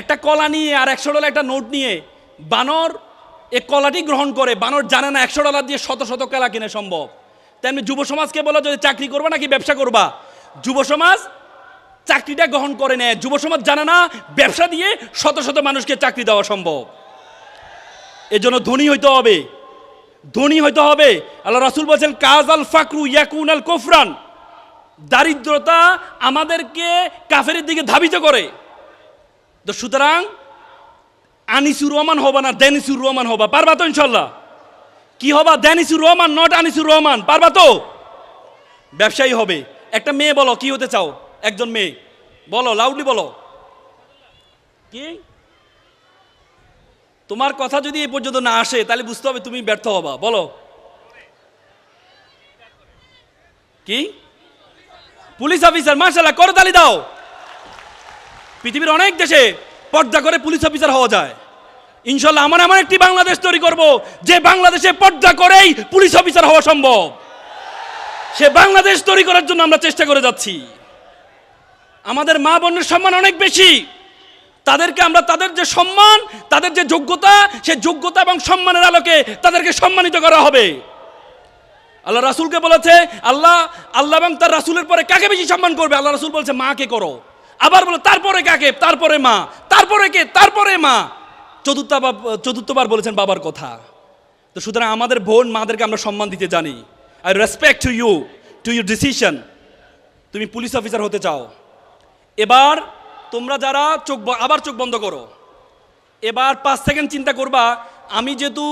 একটা কলা নিয়ে আর $100 একটা নোট নিয়ে, বানর এই কলাটি গ্রহণ করে। বানর জানে না $100 দিয়ে শত শত কলা কিনে সম্ভব। তেমনি যুব সমাজকে বলা, যদি চাকরি করবা নাকি ব্যবসা করবা, যুব সমাজ চাকরিটা গ্রহণ করে নেয়। যুব সমাজ জানে না ব্যবসা দিয়ে শত শত মানুষকে চাকরি দেওয়া সম্ভব। এজন্য ধনী হইতে হবে, ধনী হইতে হবে। আল্লাহ রাসূল বলেছেন, কাজ আল ফাকরু ইয়াকুন আল কুফরান, দারিদ্রতা আমাদেরকে কাফেরের দিকে ধাবিত করে। তো সুতরাং আনিসুর রহমান হবা না, দেনিসুর রহমান হবা। পারবা তো ইনশাল্লাহ? কি হবা? দেনিসুর রহমান, নট আনিসুর রহমান। পারবা তো? ব্যবসায়ী হবে। একটা মেয়ে বলো, কি হতে চাও? একজন মেয়ে বলো, লাউডলি বলো। কি তোমার কথা যদি এই পর্যন্ত না আসে, তাহলে বুঝতে হবে তুমি ব্যর্থ হবা। বলো কি? Police officer. মাশাআল্লাহ, করতালি দাও। পৃথিবীর অনেক দেশে পর্দা করে পুলিশ অফিসার হওয়া যায়। ইনশাল্লাহ আমরা এমন একটি বাংলাদেশ তৈরি করব যে বাংলাদেশে পর্দা করেই পুলিশ অফিসার হওয়া সম্ভব। সে বাংলাদেশ তৈরি করার জন্য আমরা চেষ্টা করে যাচ্ছি। আমাদের মা বোনের সম্মান অনেক বেশি। তাদেরকে আমরা, তাদের যে সম্মান, তাদের যে যোগ্যতা, সেই যোগ্যতা এবং সম্মানের আলোকে তাদেরকে সম্মানিত করা হবে। আল্লাহ রাসূলকে বলেছে, আল্লাহ এবং তার রাসূলের পরে কাকে বেশি সম্মান করবে? আল্লাহ রাসূল বলেছে, মাকে করো। আবার বলো, তারপরে কাকে? তারপরে মা। তারপরে কে? তারপরে মা। চতুর্থবার বলেছেন বাবার কথা। তো সুতরাং আমাদের বোন মাদেরকে আমরা সম্মান দিতে জানি। I respect to you, to your decision. তুমি পুলিশ অফিসার হতে চাও। এবার তোমরা যারা আবার চোখ বন্ধ করো। এবার 5 সেকেন্ড চিন্তা করবা, আমি যেহেতু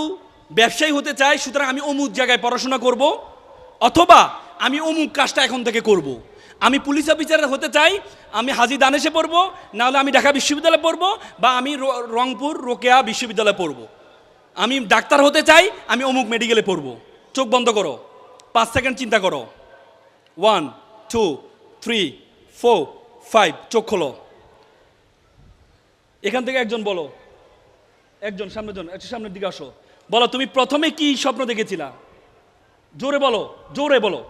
ব্যবসায়ী হতে চাই, সুতরাং আমি অমুক জায়গায় পড়াশোনা করব, অথবা আমি অমুক কাজটা এখন থেকে করব। আমি পুলিশ অফিসার হতে চাই, আমি হাজী দানেশে পড়বো, নাহলে আমি ঢাকা বিশ্ববিদ্যালয়ে পড়বো, বা আমি রংপুর রোকেয়া বিশ্ববিদ্যালয়ে পড়বো। আমি ডাক্তার হতে চাই, আমি অমুক মেডিকেলে পড়বো। চোখ বন্ধ করো, 5 সেকেন্ড চিন্তা করো। 1 2 3 4 5, চোখ খোলো। এখান থেকে একজন বলো, একজন সামনের দিকে আসো। বলো, তুমি প্রথমে কি স্বপ্ন দেখেছিলা? জোরে বলো, জোরে বলো।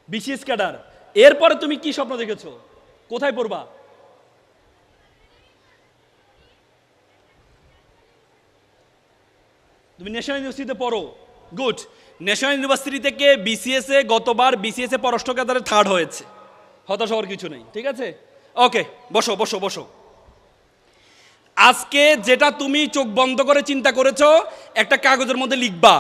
BCS cadre. এরপরে তুমি কি স্বপ্ন দেখেছো? কোথায় পড়বা? তুমি ন্যাশনাল ইউনিভার্সিটিতে পড়ো। গুড। ন্যাশনাল ইউনিভার্সিটি থেকে বিসিএস এ, গতবার বিসিএস এ পররাষ্ট্র ক্যাডারে 3rd হয়েছে। হতাশ হওয়ার কিছু নেই, ঠিক আছে? ওকে, বসো বসো বসো। আজকে যেটা তুমি চোখ বন্ধ করে চিন্তা করেছো, একটা কাগজের মধ্যে লিখবা,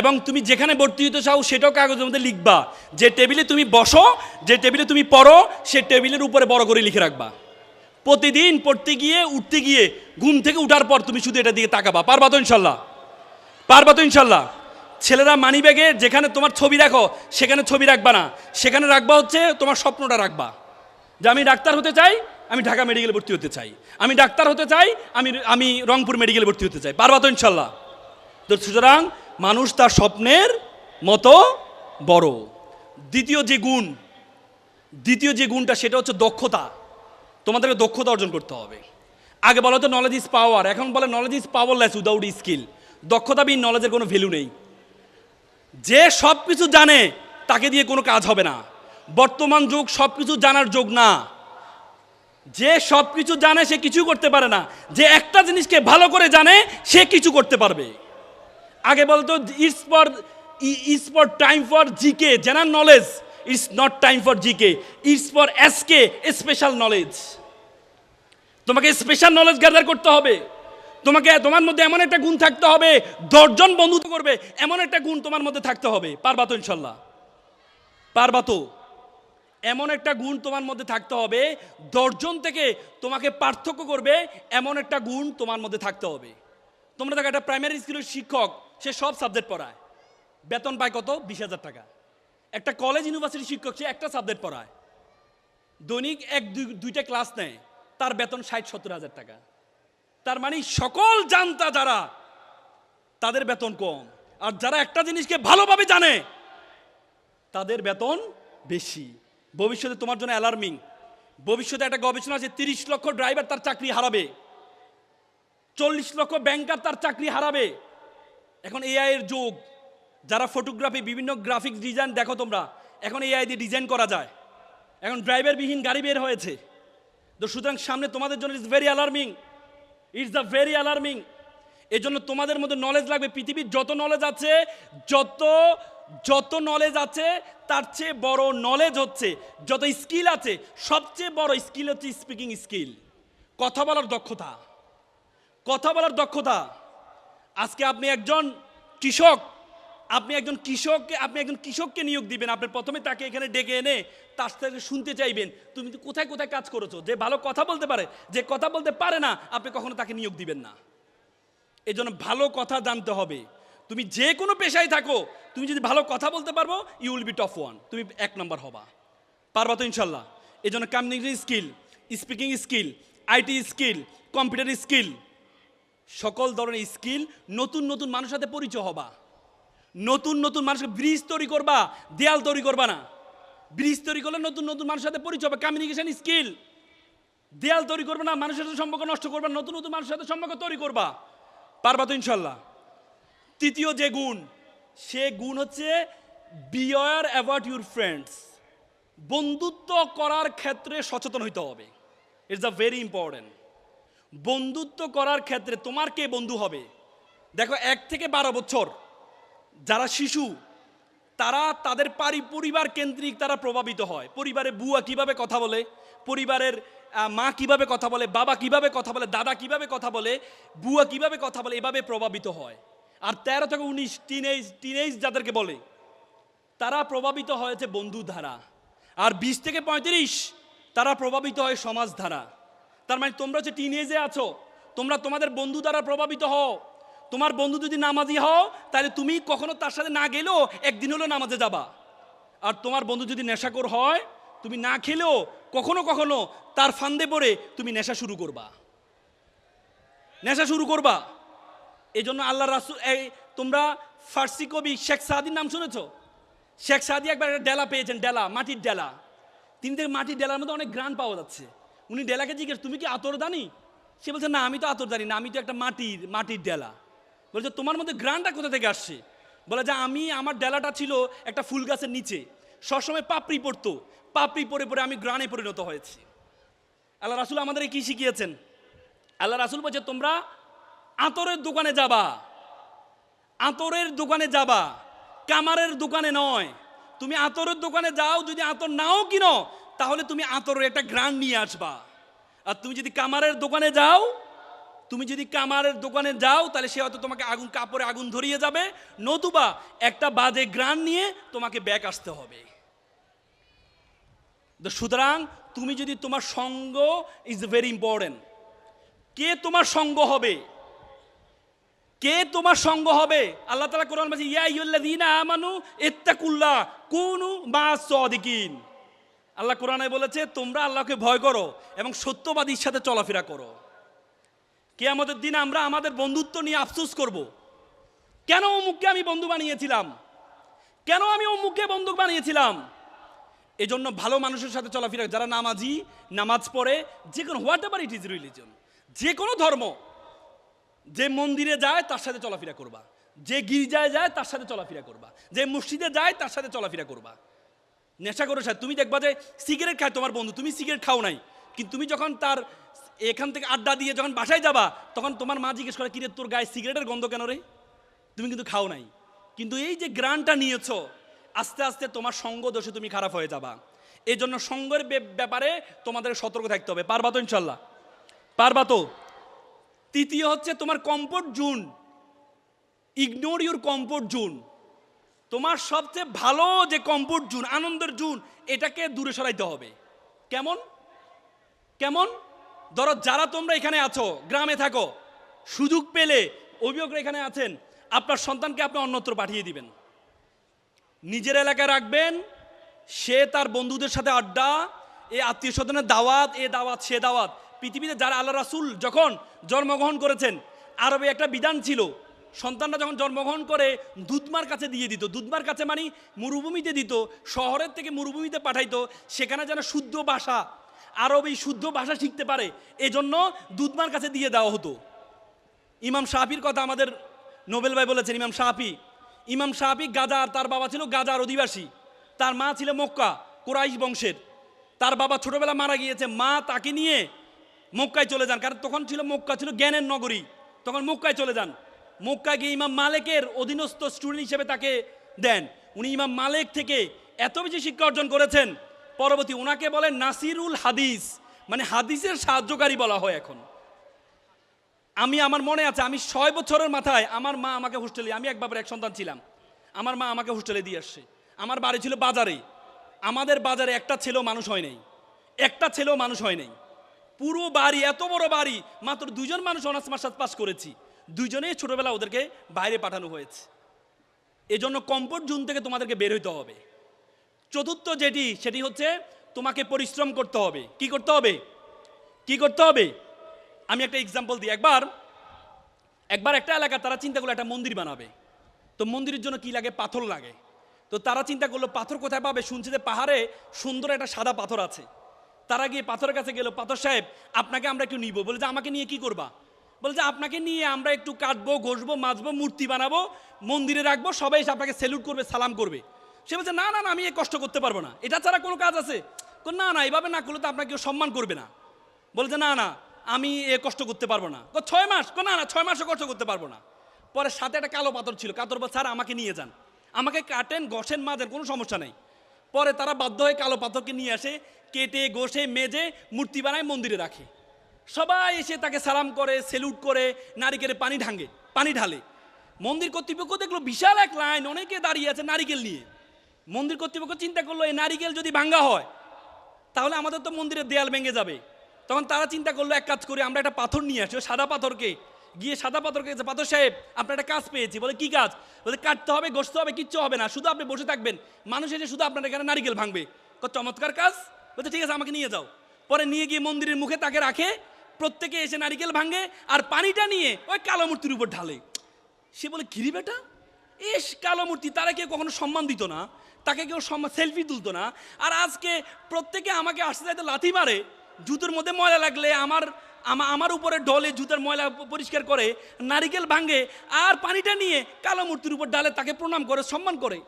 এবং তুমি যেখানে ভর্তি হতে চাও সেটাও কাগজের মধ্যে লিখবা। যে টেবিলে তুমি বসো, যে টেবিলে তুমি পড়ো, সে টেবিলের উপরে বড় করে লিখে রাখবা। প্রতিদিন পড়তে গিয়ে, উঠতে গিয়ে, ঘুম থেকে উঠার পর তুমি শুধু এটা দিকে তাকাবা। পারবা তো ইনশাল্লাহ? পারবা তো ইনশাল্লাহ? ছেলেরা মানি ব্যাগে যেখানে তোমার ছবি রাখো, সেখানে ছবি রাখবা না, সেখানে রাখবা হচ্ছে তোমার স্বপ্নটা রাখবা। যে আমি ডাক্তার হতে চাই, আমি ঢাকা মেডিকেলে ভর্তি হতে চাই। আমি ডাক্তার হতে চাই, আমি রংপুর মেডিকেলে ভর্তি হতে চাই। পারবা তো ইনশাল্লাহ? তো সুতরাং মানুষ তার স্বপ্নের মতো বড়। দ্বিতীয় যে গুণটা, সেটা হচ্ছে দক্ষতা। তোমাদেরকে দক্ষতা অর্জন করতে হবে। আগে বলা হতো নলেজ ইজ পাওয়ার, এখন বলে knowledge is powerless without skill. দক্ষতাবিহীন নলেজের কোনো ভ্যালু নেই। যে সব কিছু জানে তাকে দিয়ে কোনো কাজ হবে না। বর্তমান যুগ সব কিছু জানার যুগ না। যে সব কিছু জানে সে কিছু করতে পারে না। যে একটা জিনিসকে ভালো করে জানে সে কিছু করতে পারবে। আগে বলতো it's for time for GK, general knowledge. It's not time for GK, it's for SK, special knowledge. তোমাকে স্পেশাল নলেজ গ্যাদার করতে হবে। তোমার মধ্যে এমন একটা গুণ থাকতে হবে, 10 জন বন্ধুত্ব করবে এমন একটা গুণ তোমার মধ্যে থাকতে হবে। পারবা তো ইনশাল্লাহ? পারবা তো? এমন একটা গুণ তোমার মধ্যে থাকতে হবে, 10 জন থেকে তোমাকে পার্থক্য করবে এমন একটা গুণ তোমার মধ্যে থাকতে হবে। তোমরা দেখো একটা প্রাইমারি স্কুলের শিক্ষক, সে সব সাবজেক্ট পড়ায়, বেতন পায় কত? 20,000 টাকা। একটা কলেজ ইউনিভার্সিটির শিক্ষক, সে একটা সাবজেক্ট পড়ায়, দৈনিক দুইটা ক্লাস নেয়, তার বেতন 60-70 হাজার টাকা। তার মানে সকল জানতা যারা, তাদের বেতন কম, আর যারা একটা জিনিসকে ভালোভাবে জানে তাদের বেতন বেশি। ভবিষ্যতে তোমার জন্য অ্যালার্মিং। ভবিষ্যতে একটা গবেষণা আছে, 30 লক্ষ ড্রাইভার তার চাকরি হারাবে, 40 লক্ষ ব্যাংকার তার চাকরি হারাবে। এখন এআই এর যুগ, যারা ফটোগ্রাফি, বিভিন্ন গ্রাফিক্স ডিজাইন দেখো তোমরা, এখন এআই দিয়ে ডিজাইন করা যায়, এখন ড্রাইভারবিহীন গাড়ি বের হয়েছে। তো সুতরাং সামনে তোমাদের জন্য it's very alarming, it's the very alarming. এই জন্য তোমাদের মধ্যে নলেজ লাগবে। পৃথিবীর যত নলেজ আছে, যত নলেজ আছে, তার চেয়ে বড় নলেজ হচ্ছে, যত স্কিল আছে, সবচেয়ে বড় স্কিল হচ্ছে স্পিকিং স্কিল, কথা বলার দক্ষতা। কথা বলার দক্ষতা। আজকে আপনি একজন কৃষক, আপনি একজন কৃষককে নিয়োগ দিবেন। আপনি প্রথমে তাকে এখানে ডেকে এনে তার সাথে শুনতে চাইবেন তুমি তো কোথায় কোথায় কাজ করেছো। যে ভালো কথা বলতে পারে, যে কথা বলতে পারে না, আপনি কখনো তাকে নিয়োগ দিবেন না। এই জন্য ভালো কথা জানতে হবে। তুমি যে কোনো পেশায় থাকো, তুমি যদি ভালো কথা বলতে পারবো, you will be top one, তুমি 1 নম্বর হবা। পারবা তো ইনশাল্লাহ। এই জন্য communication skill, speaking skill, IT skill, computer skill, সকল ধরনের স্কিল। নতুন নতুন মানুষের সাথে পরিচয় হবা, নতুন নতুন মানুষকে ব্রিজ তৈরি করবা, দেয়াল তৈরি করবা না। ব্রিজ তৈরি করলে নতুন নতুন মানুষের সাথে পরিচয় হবে। কমিউনিকেশন স্কিল, দেয়াল তৈরি করবে না, মানুষের সাথে সম্পর্ক নষ্ট করবে না, নতুন নতুন মানুষের সাথে সম্পর্ক তৈরি করবা। পারবা তো ইনশাল্লাহ। তৃতীয় যে গুণ, সে গুণ হচ্ছে বিওয়ার অ্যাবাউট ইউর ফ্রেন্ডস। বন্ধুত্ব করার ক্ষেত্রে সচেতন হইতে হবে। It's a very important. বন্ধুত্ব করার ক্ষেত্রে তোমার কে বন্ধু হবে? দেখো 1 থেকে 12 বছর যারা শিশু, তারা তাদের পরিবার কেন্দ্রিক তারা প্রভাবিত হয়। পরিবারে বুয়া কিভাবে কথা বলে, পরিবারের মা কিভাবে কথা বলে, বাবা কিভাবে কথা বলে, দাদা কিভাবে কথা বলে, বুয়া কিভাবে কথা বলে, এভাবে প্রভাবিত হয়। আর 13 থেকে 19 টিনেজ যাদেরকে বলে, তারা প্রভাবিত হয়েছে বন্ধু ধারা। আর 20 থেকে 35 তারা প্রভাবিত হয় সমাজ ধারা। তার মানে তোমরা যে টিনেজে আছো, তোমরা তোমাদের বন্ধু দ্বারা প্রভাবিত হও। তোমার বন্ধু যদি নামাজি হও, তাহলে তুমি কখনো তার সাথে না গেলেও একদিন হলো নামাজে যাবা। আর তোমার বন্ধু যদি নেশাখোর হয়, তুমি না খেলেও কখনো কখনো তার ফান্দে পড়ে তুমি নেশা শুরু করবা। এই জন্য আল্লাহ রাসূল, তোমরা ফার্সি কবি শেখ সাদির নাম শুনেছো? শেখ সাদি একবার একটা ডেলা পেয়েছেন, ডেলা, মাটির ডেলা। তিনি দেখেন মাটির ডেলার মধ্যে অনেক গ্রান পাওয়া যাচ্ছে। উনি ডেলাকে জিজ্ঞেস, তুমি কি আতর দানি? সে বলছে, না আমি তো আতর জানি না, আমি তো একটা মাটির ডেলা। বলছে, তোমার মধ্যে গ্রানটা কোথা থেকে আসছে? বলে যে আমার ডেলাটা ছিল একটা ফুল গাছের নিচে, সবসময় পাপড়ি পড়তো, পাপড়ি পরে পরে আমি গ্রানে পরিণত হয়েছি। আল্লাহ রাসূল আমাদের কি শিখিয়েছেন? আল্লাহ রাসূল বলছে, তোমরা আতরের দোকানে যাবা, আতরের দোকানে যাবা, কামারের দোকানে নয়। তুমি আতরের দোকানে যাও, যদি আতর নাও কিনো, তাহলে তুমি আতরের একটা গ্রান নিয়ে আসবা। আর তুমি যদি কামারের দোকানে যাও, তাহলে সে হয়তো তোমাকে কাপড়ে আগুন ধরিয়ে যাবে, নতুবা একটা বাজে গ্রান নিয়ে তোমাকে ব্যাক আসতে হবে। সুতরাং তুমি যদি, তোমার সঙ্গ ইজ ভেরি ইম্পর্টেন্ট। কে তোমার সঙ্গ হবে? আল্লাহ তাআলা কোরআন বলছে, ইয়া আইয়ুহাল্লাযীনা আমানু ইত্তাকুল্লাহ কুনু মা'আস সাদিকিন। আল্লাহ কোরআনে বলেছে, তোমরা আল্লাহকে ভয় করো এবং সত্যবাদীর সাথে চলাফেরা করো। কিয়ামতের দিন আমরা আমাদের বন্ধুত্ব নিয়ে আফসোস করব। কেন অমুককে আমি বন্ধু বানিয়েছিলাম, কেন আমি অমুককে বন্ধু বানিয়েছিলাম? এজন্য ভালো মানুষের সাথে চলাফেরা, যারা নামাজি, নামাজ পড়ে, যে কোনো what ever it is religion, যে কোনো ধর্ম, যে মন্দিরে যায় তার সাথে চলাফেরা করবা, যে গির্জায় যায় তার সাথে চলাফেরা করবা, যে মসজিদে যায় তার সাথে চলাফেরা করবা। নেশা করে সাথে তুমি দেখবা যে সিগারেট খায় তোমার বন্ধু, তুমি সিগারেট খাও নাই, কিন্তু তুমি যখন তার এখান থেকে আড্ডা দিয়ে যখন বাসায় যাবা, তখন তোমার মা জিজ্ঞেস করে, কিরে তোর গায়ে সিগারেটের গন্ধ কেন রে? তুমি কিন্তু খাও নাই, কিন্তু এই যে গ্রানটা নিয়েছো, আস্তে আস্তে তোমার সঙ্গ দোষে তুমি খারাপ হয়ে যাবা। এই জন্য সঙ্গের ব্যাপারে তোমাদের সতর্ক থাকতে হবে। পারবা তো ইনশাল্লাহ? পারবা তো? তৃতীয় হচ্ছে তোমার comfort zone. Ignore your comfort zone. তোমার সবচেয়ে ভালো যে কমফোর্ট জোন, আনন্দের জোন, এটাকে দূরে সরাইতে হবে। কেমন কেমন? ধরো যারা তোমরা এখানে আছো, গ্রামে থাকো, সুযোগ পেলে অভিভাবকরা এখানে আছেন, আপনার সন্তানকে আপনি অন্যত্র পাঠিয়ে দিবেন, নিজের এলাকায় রাখবেন। সে তার বন্ধুদের সাথে আড্ডা, এ আত্মীয় স্বজনের দাওয়াত, এ দাওয়াত সে দাওয়াত। পৃথিবীতে যারা আল্লাহ রাসূল যখন জন্মগ্রহণ করেছেন, আরবে একটা বিধান ছিল, সন্তানরা যখন জন্মগ্রহণ করে দুধমার কাছে দিয়ে দিত। দুধমার কাছে মানে মরুভূমিতে দিত, শহরের থেকে মরুভূমিতে পাঠাইতো, সেখানে যেন শুদ্ধ ভাষা, আরবি শুদ্ধ ভাষা শিখতে পারে, এজন্য দুধমার কাছে দিয়ে দেওয়া হতো। ইমাম শাফির কথা আমাদের নোবেল ভাই বলেছেন। ইমাম শাফি গাজার, তার বাবা ছিল গাজার অধিবাসী, তার মা ছিল মক্কা কুরাইশ বংশের। তার বাবা ছোটবেলা মারা গিয়েছে, মা তাকে নিয়ে মক্কায় চলে যান, কারণ তখন ছিল মক্কা ছিল জ্ঞানের নগরী, তখন মক্কায় চলে যান। মক্কায় গিয়ে ইমাম মালিকের অধীনস্থ স্টুডেন্ট হিসেবে তাকে দেন। উনি ইমাম মালিক থেকে এত বেশি শিক্ষা অর্জন করেছেন, পরবর্তী ওনাকে বলেন নাসিরুল হাদিস, মানে হাদিসের সাহায্যকারী বলা হয় এখন। আমার মনে আছে, আমি 6 বছরের মাথায় আমার মা আমাকে হোস্টেলে, আমি এক বাবার এক সন্তান ছিলাম, আমার মা আমাকে হোস্টেলে দিয়ে আসছে। আমার বাড়ি ছিল বাজারে, আমাদের বাজারে একটা ছেলেও মানুষ হয় নাই, একটা ছেলেও মানুষ হয় নাই। পুরো বাড়ি, এত বড় বাড়ি, মাত্র 2 জন মানুষ অনার্স মাস্টার্স পাস করেছি, 2 জনেই ছোটবেলা ওদেরকে বাইরে পাঠানো হয়েছে। এজন্য কমফোর্ট জোন থেকে তোমাদেরকে বের হইতে হবে। চতুর্থ সেটি হচ্ছে তোমাকে পরিশ্রম করতে হবে। কি করতে হবে? কি করতে হবে? আমি একটা এক্সাম্পল দিই। একবার একটা এলাকা তারা চিন্তা করলো একটা মন্দির বানাবে। তো মন্দিরের জন্য কি লাগে? পাথর লাগে। তো তারা চিন্তা করলো পাথর কোথায় পাবে? শুনছে যে পাহাড়ে সুন্দর একটা সাদা পাথর আছে। তারা গিয়ে পাথরের কাছে গেল, পাথর সাহেব আপনাকে আমরা একটু নিব। বলে যে আমাকে নিয়ে কি করবা? বলে যে আপনাকে নিয়ে আমরা একটু কাটবো, ঘষবো, মাজবো, মূর্তি বানাবো, মন্দিরে রাখবো, সবাই এসে আপনাকে স্যালুট করবে, সালাম করবে। সে বলছে না না না, আমি এ কষ্ট করতে পারবো না, এটা ছাড়া কোনো কাজ আছে? না না, এইভাবে না করলে তো আপনাকে কেউ সম্মান করবে না। বলছে না না, আমি এ কষ্ট করতে পারবো না। 6 মাস? না না, 6 মাসও কষ্ট করতে পারবো না। পরে সাথে একটা কালো পাথর ছিল, কাতর বল স্যার আমাকে নিয়ে যান, আমাকে কাটেন, ঘষেন, মাজেন, কোনো সমস্যা নেই। পরে তারা বাধ্য হয়ে কালো পাথরকে নিয়ে আসে, কেটে ঘষে মেজে মূর্তি বানায়, মন্দিরে রাখে। সবাই এসে তাকে সালাম করে, সেলুট করে, নারিকেলে পানি ঢালে। মন্দির কর্তৃপক্ষ দেখলো বিশাল এক লাইন, অনেকে দাঁড়িয়ে আছে নারিকেল নিয়ে। মন্দির কর্তৃপক্ষ চিন্তা করলো এই নারিকেল যদি ভাঙ্গা হয় তাহলে আমাদের তো মন্দিরের দেয়াল ভেঙে যাবে। তখন তারা চিন্তা করলো এক কাজ করি, আমরা একটা পাথর নিয়ে আসি, সাদা পাথরকে গিয়ে সাদা পাথরকে, পাথর সাহেব আপনার একটা কাজ পেয়েছি। বলে কি কাজ? বলে কাটতে হবে, ঘষতে হবে, কিচ্ছু হবে না, শুধু আপনি বসে থাকবেন, মানুষ এসে শুধু আপনার এখানে নারিকেল ভাঙবে। চমৎকার কাজ। বলছে ঠিক আছে, আমাকে নিয়ে যাও। পরে নিয়ে গিয়ে মন্দিরের মুখে তাকে রাখে, প্রত্যেকে এসে নারিকেল ভাঙে আর পানিটা নিয়ে ওই কালো মূর্তির উপর ঢালে। সে বলে কিরি বেটা, এস কালো মূর্তি, তারা কেউ কখনো সম্মান দিত না, তাকে কেউ সেলফি তুলতো না, আর আজকে প্রত্যেকে আমাকে আসতে যাইতে লাথি মারে, জুতোর মধ্যে ময়লা লাগলে আমার উপরে ঢলে, জুতার ময়লা পরিষ্কার করে, নারিকেল ভাঙে আর পানিটা নিয়ে কালো মূর্তির উপর ঢালে, তাকে প্রণাম করে, সম্মান করে।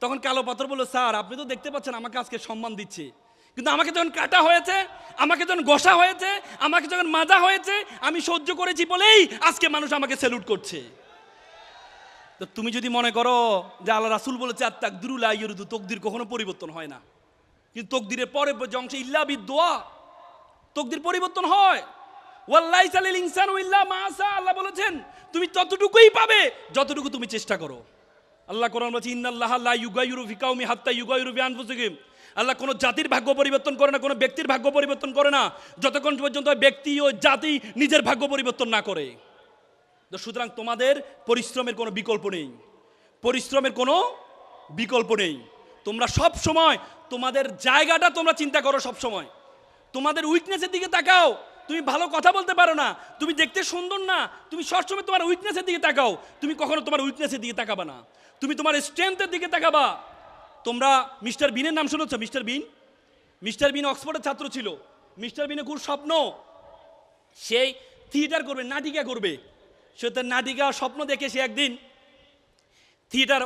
তখন কালো পাথর বলল স্যার আপনি তো দেখতে পাচ্ছেন আমাকে আজকে সম্মান দিচ্ছে, কিন্তু আমাকে যখন কাটা হয়েছে, আমাকে যখন ঘষা হয়েছে, আমাকে যখন মাজা হয়েছে, আমি সহ্য করেছি বলেই আজকে মানুষ আমাকে স্যালুট করছে। তো তুমি যদি মনে করো যে আল্লাহ রাসূল বলেছে আত-তাকদিরু লা ইউরদু, তকদির কখনো পরিবর্তন হয় না, কিন্তু তকদিরের পরে যে অংশে ইল্লা বিদ-দুআ, তকদির পরিবর্তন হয়। ওয়াল্লাইসা লিল ইনসানু ইল্লা মা সা, আল্লাহ বলেছেন তুমি ততটুকুই পাবে যতটুকু তুমি চেষ্টা করো। আল্লাহ কোরআন বলছে ইন্নাল্লাহা লা ইউগাইরু ফি কাউমি হাত্তা ইউগাইরু বি আনফুসিহিম। আল্লাহ কোনো জাতির ভাগ্য পরিবর্তন করে না, কোনো ব্যক্তির ভাগ্য পরিবর্তন করে না যতক্ষণ পর্যন্ত ব্যক্তি ও জাতি নিজের ভাগ্য পরিবর্তন না করে। তো সুতরাং তোমাদের পরিশ্রমের কোনো বিকল্প নেই, পরিশ্রমের কোনো বিকল্প নেই। তোমরা সব সময় তোমাদের জায়গাটা তোমরা চিন্তা করো, সব সময় তোমাদের উইকনেসের দিকে তাকাও। তুমি ভালো কথা বলতে পারো না, তুমি দেখতে সুন্দর না, তুমি সবসময় তোমার উইকনেসের দিকে তাকাও। তুমি কখনো তোমার উইকনেসের দিকে তাকাবা না, তুমি তোমার স্ট্রেংথের দিকে তাকাবা। তোমরা মিস্টার বিনের নাম শুনেছ? মিস্টার বিন অক্সফোর্ডের ছাত্র ছিল। মিস্টার বিনের খুব স্বপ্ন সেই থিয়েটার করবে, নাটিকা করবে। সে তার নাটিকা স্বপ্ন দেখে সে একদিন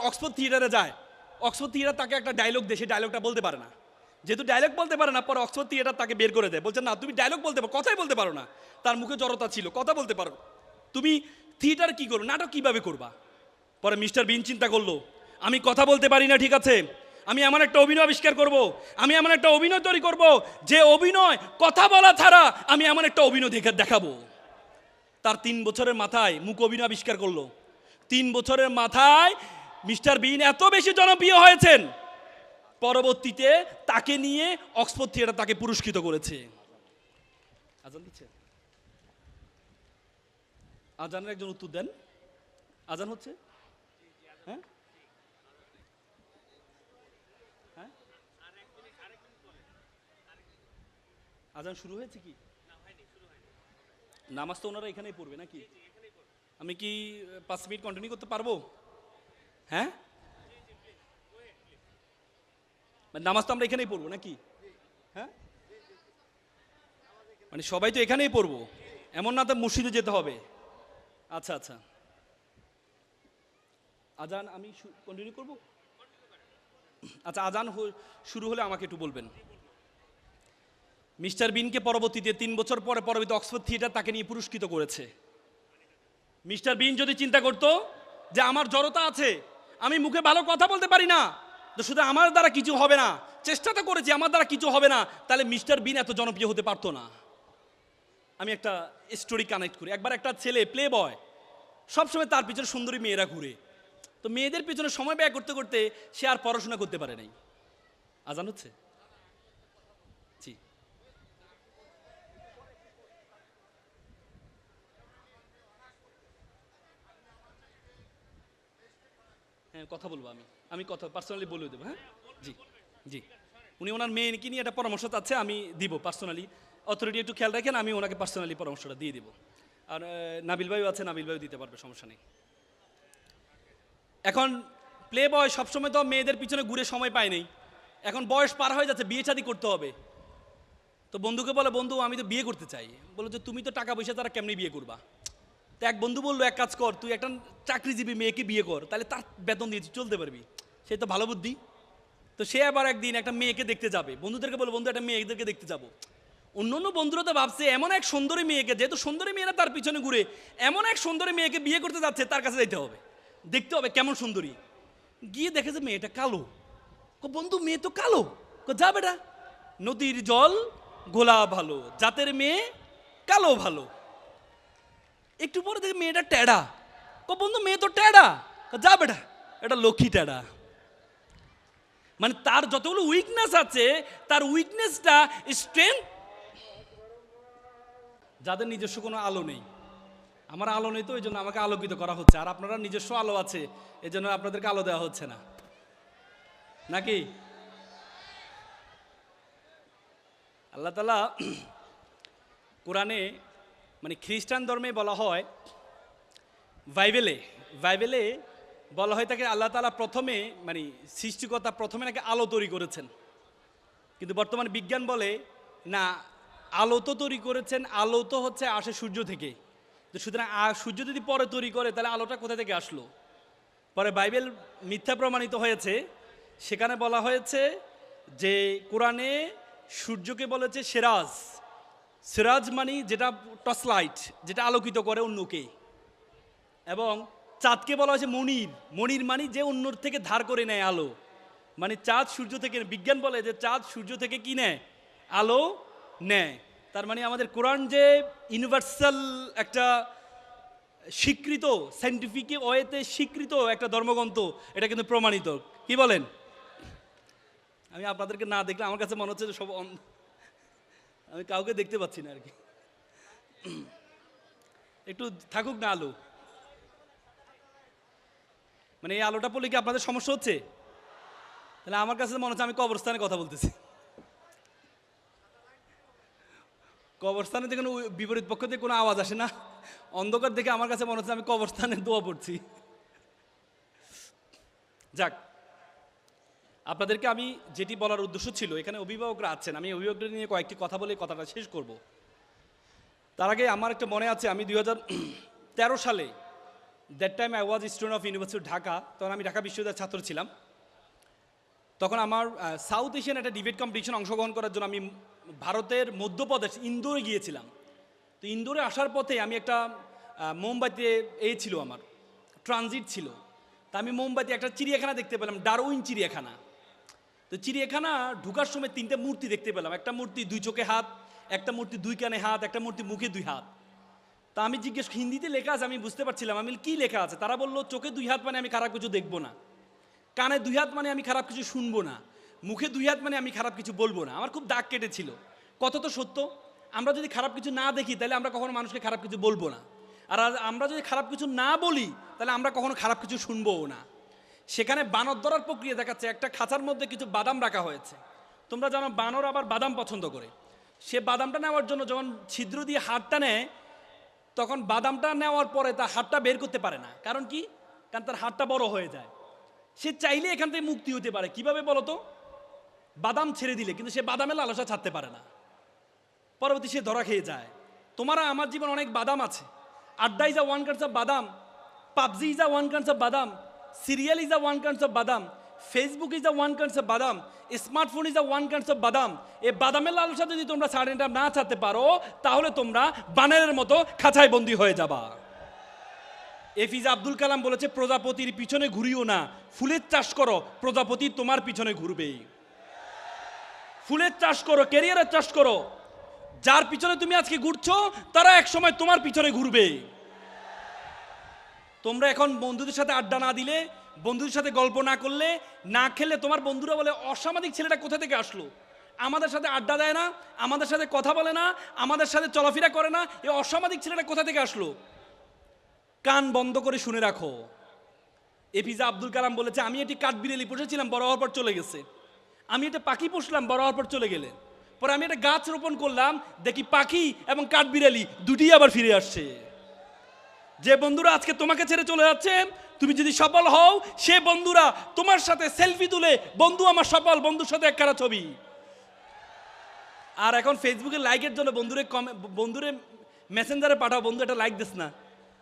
অক্সফোর্ড থিয়েটারে যায়। অক্সফোর্ড থিয়েটার তাকে একটা ডায়লগ দেয়, সে ডায়লগটা বলতে পারে না। যেহেতু ডায়লগ বলতে পারে না, পরে অক্সফোর্ড থিয়েটার তাকে বের করে দেয়, বলছে না তুমি ডায়লগ বলতে পারো, কথাই বলতে পারো না। তার মুখে জড়তা ছিল, কথা বলতে পারো, তুমি থিয়েটার কি করবে, নাটক কিভাবে করবা? পরে মিস্টার বিন চিন্তা করলো আমি কথা বলতে পারি না, ঠিক আছে, আমি এমন একটা অভিনয় আবিষ্কার করব, আমি এমন একটা অভিনয় তৈরি করব যে অভিনয় কথা বলা ছাড়া আমি এমন একটা অভিনয় দেখাবো। তার 3 বছরের মাথায় মুখ অভিনয় আবিষ্কার করলো। 3 বছরের মাথায় মিস্টার বিন এত বেশি জনপ্রিয় হয়েছেন, পরবর্তীতে তাকে নিয়ে অক্সফোর্ড থিয়েটার তাকে পুরস্কৃত করেছে। আজান দিচ্ছে, আজানের একজন উত্তর দেন। আজান হচ্ছে? হ্যাঁ হ্যাঁ, আজান শুরু হয়েছে কি? নামাজ তো ওনারা এখানেই পড়বে নাকি? আমি কি 5 মিনিট কন্টিনিউ করতে পারবো? হ্যাঁ, মানে নামাজ তো আমরা এখানেই পড়বো নাকি? হ্যাঁ, মানে সবাই তো এখানেই পড়বো, এমন না তো মসজিদে যেতে হবে। আচ্ছা আচ্ছা, আজান আমি কন্টিনিউ করব? আচ্ছা, আজান শুরু হলে আমাকে একটু বলবেন। মিস্টার বিনকে পরবর্তীতে 3 বছর পরে পরবর্তী অক্সফোর্ড থিয়েটার তাকে নিয়ে পুরস্কৃত করেছে। মিস্টার বিন যদি চিন্তা করতো যে আমার জড়তা আছে, আমি মুখে ভালো কথা বলতে পারি না, তো শুধু আমার দ্বারা কিছু হবে না, চেষ্টা তো করেছি আমার দ্বারা কিছু হবে না, তাহলে মিস্টার বিন এত জনপ্রিয় হতে পারতো না। আমি একটা স্টোরি কানেক্ট করি। একবার একটা ছেলে প্লে বয়, সবসময় তার পিছনে সুন্দরী মেয়েরা ঘুরে, তো মেয়েদের পিছনে সময় ব্যয় করতে করতে সে আর পড়াশোনা করতে পারে নাই। আজান হচ্ছে? জি, হ্যাঁ কথা বলবো, আমি কথা পার্সোনালি বলে দেবো। হ্যাঁ জি জি, উনি ওনার মেয়েকে নিয়ে একটা পরামর্শ চাচ্ছে, আমি দিব পার্সোনালি। অথরিটি একটু খেয়াল রাখেন, আমি ওনাকে পার্সোনালি পরামর্শটা দিয়ে দিব। আর নাবিল ভাইও আছে, নাবিল ভাইও দিতে পারবে, সমস্যা নেই। এখন প্লে বয় সবসময় তো মেয়েদের পিছনে ঘুরে সময় পায় নেই, এখন বয়স পার হয়ে যাচ্ছে, বিয়ে শাদী করতে হবে। তো বন্ধুকে বলে, বন্ধু আমি তো বিয়ে করতে চাই। বলো যে তুমি তো টাকা পয়সা তারা কেমনি বিয়ে করবা? তো এক বন্ধু বললো, এক কাজ কর, তুই একটা চাকরিজীবী মেয়েকে বিয়ে কর, তাহলে তার বেতন দিয়ে চলতে পারবি। সে তো ভালো বুদ্ধি। তো সে আবার একদিন একটা মেয়েকে দেখতে যাবে, বন্ধুদেরকে বলে, বন্ধু একটা মেয়েদেরকে দেখতে যাবো। অন্য অন্য বন্ধুরা তো ভাবছে এমন এক সুন্দরী মেয়েকে, যেহেতু সুন্দরী মেয়েরা তার পিছনে ঘুরে, এমন এক সুন্দরী মেয়েকে বিয়ে করতে যাচ্ছে, তার কাছে যাইতে হবে, দেখতে হবে কেমন সুন্দরী। গিয়ে দেখে যে মেয়েটা কালো। বন্ধু মেয়ে তো কালো। যা বেটা, নদীর জল গোলা ভালো, জাতের মেয়ে কালো ভালো। একটু পরে দেখে মেয়েটা টেডা। বন্ধু মেয়ে তো টেডা। যা বেটা, এটা লক্ষ্মী টেডা। মানে তার যতগুলো উইকনেস আছে, তার উইকনেসটা স্ট্রেংথ। যাদের নিজস্ব কোনো আলো নেই, আমার আলো নেই, তো এই জন্য আমাকে আলোকিত করা হচ্ছে। আর আপনারা নিজস্ব আলো আছে, এই জন্য আপনাদেরকে আলো দেওয়া হচ্ছে না, নাকি? আল্লাহ তাআলা কোরআনে, মানে খ্রিস্টান ধর্মে বলা হয়, বাইবেলে বলা হয় তাকে আল্লাহ তাআলা প্রথমে, মানে সৃষ্টিকর্তা প্রথমে নাকি আলো তৈরি করেছেন। কিন্তু বর্তমানে বিজ্ঞান বলে না, আলো তো তৈরি করেছেন, আলো তো হচ্ছে আসে সূর্য থেকে। তো সুতরাং সূর্য যদি পরে তৈরি করে, তাহলে আলোটা কোথা থেকে আসলো? পরে বাইবেল মিথ্যা প্রমাণিত হয়েছে। সেখানে বলা হয়েছে যে কোরআনে সূর্যকে বলেছে সিরাজ। সিরাজ মানে যেটা টর্চ লাইট, যেটা আলোকিত করে অন্যকে। এবং চাঁদকে বলা হয়েছে মনির। মনির মানে যে অন্যর থেকে ধার করে নেয় আলো। মানে চাঁদ সূর্য থেকে, বিজ্ঞান বলে যে চাঁদ সূর্য থেকে কি নেয়? আলো নেয়। তার মানে আমাদের কোরআন যে ইউনিভার্সাল একটা স্বীকৃত, সায়েন্টিফিক ওয়েতে স্বীকৃত একটা ধর্মগ্রন্থ, এটা কিন্তু প্রমাণিত। কি বলেন? আমি আপনাদেরকে না দেখলে আমার কাছে মনে হচ্ছে যে সব আমি কাউকে দেখতে পাচ্ছি না আর কি। একটু থাকুক না আলো। মানে এই আলোটা পড়লে কি আপনাদের সমস্যা হচ্ছে? তাহলে আমার কাছে মনে হচ্ছে আমি কবরস্থানে কথা বলতেছি। কবরস্থানে থেকে কোনো বিপরীত পক্ষ থেকে কোনো আওয়াজ আসে না, অন্ধকার দেখে আমার কাছে মনে হচ্ছে আমি কবরস্থানে দোয়া পড়ছি। যাক, আপনাদেরকে আমি যেটি বলার উদ্দেশ্য ছিল, এখানে অভিভাবকরা আছেন, আমি অভিভাবকদের নিয়ে কয়েকটি কথা বলে কথাটা শেষ করব। তার আগে আমার একটা মনে আছে, আমি 2013 সালে, that time I was student of university Dhaka, তখন আমি ঢাকা বিশ্ববিদ্যালয়ের ছাত্র ছিলাম। তখন আমার সাউথ এশিয়ান একটা ডিবেট কম্পিটিশন অংশগ্রহণ করার জন্য আমি ভারতের মধ্যপ্রদেশ ইন্দোরে গিয়েছিলাম। তো ইন্দোরে আসার পথে আমি একটা মুম্বাইতে ছিল, আমার ট্রানজিট ছিল। তা আমি মুম্বাইতে একটা চিড়িয়াখানা দেখতে পেলাম, ডারউইন চিড়িয়াখানা। তো চিড়িয়াখানা ঢুকার সময় 3টে মূর্তি দেখতে পেলাম। একটা মূর্তি 2 চোখে হাত, একটা মূর্তি 2 কানে হাত, একটা মূর্তি মুখে 2 হাত। তা আমি জিজ্ঞেস, হিন্দিতে লেখা আছে, আমি বুঝতে পারছিলাম, আমি কি লেখা আছে? তারা বললো চোখে 2 হাত মানে আমি খারাপ কিছু দেখবো না। কানে 2 হাত মানে আমি খারাপ কিছু শুনবো না, মুখে 2 হাত মানে আমি খারাপ কিছু বলবো না। আমার খুব দাগ কেটেছিল। কত তো সত্য। আমরা যদি খারাপ কিছু না দেখি তাহলে আমরা কখনো মানুষকে খারাপ কিছু বলবো না, আর আমরা যদি খারাপ কিছু না বলি তাহলে আমরা কখনো খারাপ কিছু শুনবোও না। সেখানে বানর ধরার প্রক্রিয়া দেখাচ্ছে, একটা খাঁচার মধ্যে কিছু বাদাম রাখা হয়েছে। তোমরা জানো বানর আবার বাদাম পছন্দ করে। সে বাদামটা নেওয়ার জন্য যখন ছিদ্র দিয়ে হাতটা নেয়, তখন বাদামটা নেওয়ার পরে তার হাতটা বের করতে পারে না। কারণ কি? কারণ তার হাতটা বড় হয়ে যায়। সে চাইলে এখান থেকে মুক্তি হতে পারে, কিভাবে বলো তো? বাদাম ছেড়ে দিলে, কিন্তু সে বাদামের লালসা ছাড়তে পারে না, পরবর্তী সে ধরা খেয়ে যায়। তোমারা আমার জীবন অনেক বাদাম আছে। আড্ডা is a one kinds of বাদাম, PUBG is a one kinds of বাদাম, serial is a one kinds of বাদাম, Facebook is a one kinds of বাদাম, smartphone is a one kinds of বাদাম। এই বাদামের লালসা যদি তোমরা সাড়েটা না ছাড়তে পারো, তাহলে তোমরা বানরের মতো খাঁচায় বন্দী হয়ে যাবা। এপিজে আব্দুল কালাম বলেছে, প্রজাপতির পিছনে ঘুরিও না, ফুলের চাষ করো, প্রজাপতি তোমার পিছনে ঘুরবে। ফুলের চাষ করো, ক্যারিয়ারের চাষ করো। যার পিছনে তুমি আজকে ঘুরছো, তারা এক সময় তোমার পিছনে ঘুরবে। তোমরা এখন বন্ধুদের সাথে আড্ডা না দিলে, বন্ধুদের সাথে গল্প না করলে, না খেলে, তোমার বন্ধুরা বলে অসামাজিক ছেলেটা কোথা থেকে আসলো, আমাদের সাথে আড্ডা দেয় না, আমাদের সাথে কথা বলে না, আমাদের সাথে চলাফেরা করে না, এই অসামাজিক ছেলেটা কোথা থেকে আসলো? কান বন্ধ করে শুনে রাখো। এপিজে আব্দুল কালাম বলেছে, আমি একটি কাঠবিড়ালি পুষেছিলাম, বড় হওয়ার পর চলে গেছে। আমি একটা পাখি পুষলাম, বড় হওয়ার পর চলে গেলে। পরে আমি একটা গাছ রোপণ করলাম, দেখি পাখি এবং কাঠবিড়ালি দুটি আবার ফিরে আসছে। যে বন্ধুরা আজকে তোমাকে ছেড়ে চলে যাচ্ছে, তুমি যদি সফল হও, সে বন্ধুরা তোমার সাথে সেলফি তুলে, বন্ধু আমার সফল, বন্ধুর সাথে একখানা ছবি। আর এখন ফেসবুকে লাইকের জন্য বন্ধুরে মেসেঞ্জারে পাঠাও, বন্ধু একটা লাইক দিস না,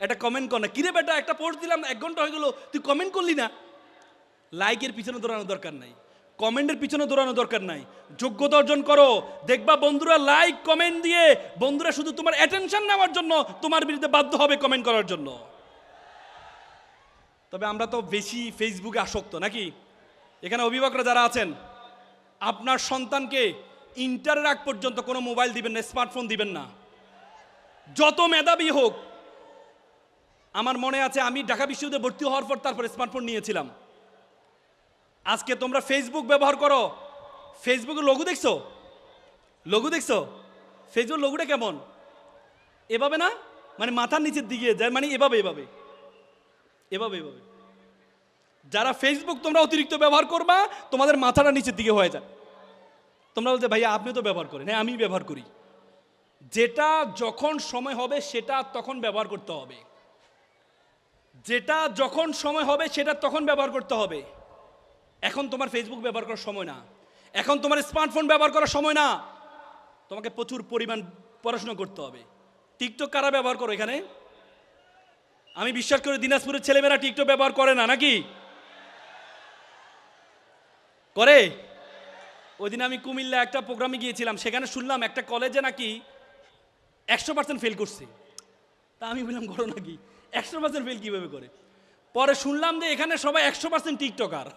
একটা কমেন্ট কর না। কিরে বেটা, একটা পোস্ট দিলাম, 1 ঘন্টা হয়ে গেল, তুই কমেন্ট করলি না। লাইকের পিছনে দৌড়ানো দরকার নাই, কমেন্টের পিছনে দৌড়ানো দরকার নাই। যোগ্যতা অর্জন করো, দেখবা বন্ধুরা লাইক কমেন্ট দিয়ে, বন্ধুরা শুধু তোমার অ্যাটেনশন নেওয়ার জন্য তোমার বিরুদ্ধে বাধ্য হবে কমেন্ট করার জন্য। তবে আমরা তো বেশি ফেসবুকে আসক্ত নাকি? এখানে অভিভাবকরা যারা আছেন, আপনার সন্তানকে ইন্টারের আগ পর্যন্ত কোনো মোবাইল দিবেন না, স্মার্টফোন দিবেন না, যত মেধাবী হোক। আমার মনে আছে, আমি ঢাকা বিশ্ববিদ্যালয়ে ভর্তি হওয়ার পর তারপরে স্মার্টফোন নিয়েছিলাম। আজকে তোমরা ফেসবুক ব্যবহার করো, ফেসবুকের লোগো দেখছো? লোগো দেখছো? ফেসবুক লোগোটা কেমন? এভাবে না, মানে মাথার নিচের দিকে যায়, মানে এভাবে এভাবে এভাবে এভাবে। যারা ফেসবুক তোমরা অতিরিক্ত ব্যবহার করবা, তোমাদের মাথাটা নিচের দিকে হয়ে যায়। তোমরা বলতে, ভাইয়া আপনি তো ব্যবহার করেন। হ্যাঁ, আমি ব্যবহার করি। যেটা যখন সময় হবে সেটা তখন ব্যবহার করতে হবে, যেটা যখন সময় হবে সেটা তখন ব্যবহার করতে হবে। এখন তোমার ফেসবুক ব্যবহার করার সময় না, এখন তোমার স্মার্টফোন ব্যবহার করার সময় না। তোমাকে প্রচুর পরিমাণ পড়াশোনা করতে হবে। টিকটক কারা ব্যবহার করো এখানে? আমি বিশ্বাস করি দিনাজপুরের ছেলেমেয়েরা টিকটক ব্যবহার করে না, নাকি করে? ওই দিন আমি কুমিল্লা একটা প্রোগ্রামে গিয়েছিলাম, সেখানে শুনলাম একটা কলেজে নাকি 100% ফেল করছে। তা আমি বললাম, করো নাকি, 100% ফেল কীভাবে করে? পরে শুনলাম যে এখানে সবাই 100% টিকটকার।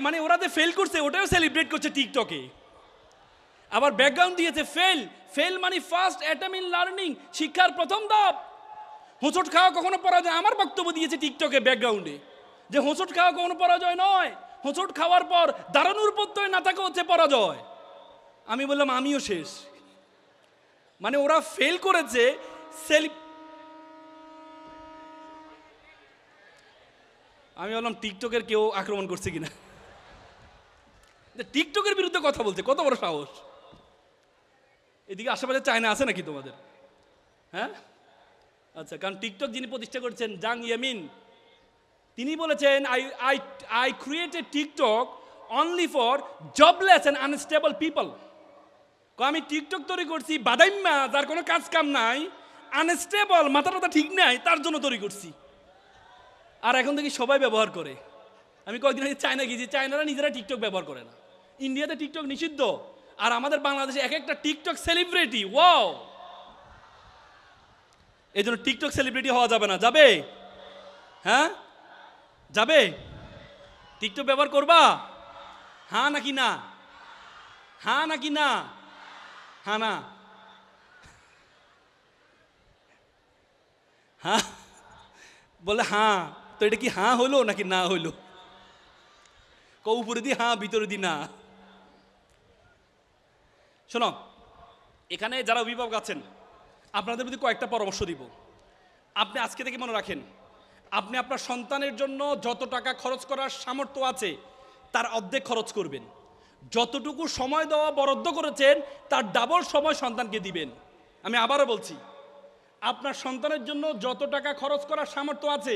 মানে ওরা যে ফেল করছে ওটাও সেলিব্রেট করছে টিকটকে। আবার ব্যাকগ্রাউন্ড দিয়েছে ফেল, ফেল মানে ফার্স্ট অ্যাটেম্প ইন লার্নিং, শিক্ষার প্রথম ধাপ। হোঁচট খাওয়া কখনো পরাজয়, আমার বক্তব্য দিয়েছে টিকটকে ব্যাকগ্রাউন্ডে, যে হোঁচট খাওয়া কখনো পরাজয় নয়, হোঁচট খাওয়ার পর দাঁড়ানোর প্রত্যয় না থাকে হচ্ছে পরাজয়। আমি বললাম আমিও শেষ। মানে ওরা ফেল করেছে, আমি বললাম টিকটকের কেউ আক্রমণ করছে কিনা, টিকটকের বিরুদ্ধে কথা বলছে, কত বড় সাহস! এদিকে আশেপাশে চায়না আছে নাকি তোমাদের? হ্যাঁ, আচ্ছা। কারণ টিকটক যিনি প্রতিষ্ঠা করেছেন, জাং ইয়ামিন, তিনি বলেছেন, I created TikTok only for jobless and unstable people. আমি টিকটক তৈরি করছি বাদাইম্মা, যার কোনো কাজ কাম নাই, আনস্টেবল, মাথা টাথা ঠিক নাই, তার জন্য তৈরি করছি। আর এখন থেকে সবাই ব্যবহার করে। আমি কয়েকদিন আগে চায়না গিয়েছি, চায়নারা নিজেরা টিকটক ব্যবহার করে না। ইন্ডিয়াতে টিকটক নিষিদ্ধ, আর আমাদের বাংলাদেশে এক একটা টিকটক সেলিব্রিটি। ওয়াও! এই জন্য টিকটক সেলিব্রিটি হওয়া যাবে না। যাবে? হ্যাঁ, যাবে? টিকটক ব্যবহার করবা? হ্যাঁ নাকি না? হ্যাঁ নাকি না? হ্যাঁ না? হ্যাঁ বলে হ্যাঁ। তো এটা কি হ্যাঁ হলো নাকি না হইলো? উপরে দি হ্যাঁ, ভিতরে দি না। শোনো, এখানে যারা অভিভাবক আছেন আপনাদের প্রতি কয়েকটা পরামর্শ দিব। আপনি আজকে থেকে মনে রাখেন, আপনি আপনার সন্তানের জন্য যত টাকা খরচ করার সামর্থ্য আছে তার অর্ধেক খরচ করবেন। যতটুকু সময় দেওয়া বরাদ্দ করেছেন তার ডাবল সময় সন্তানকে দিবেন। আমি আবারও বলছি, আপনার সন্তানের জন্য যত টাকা খরচ করার সামর্থ্য আছে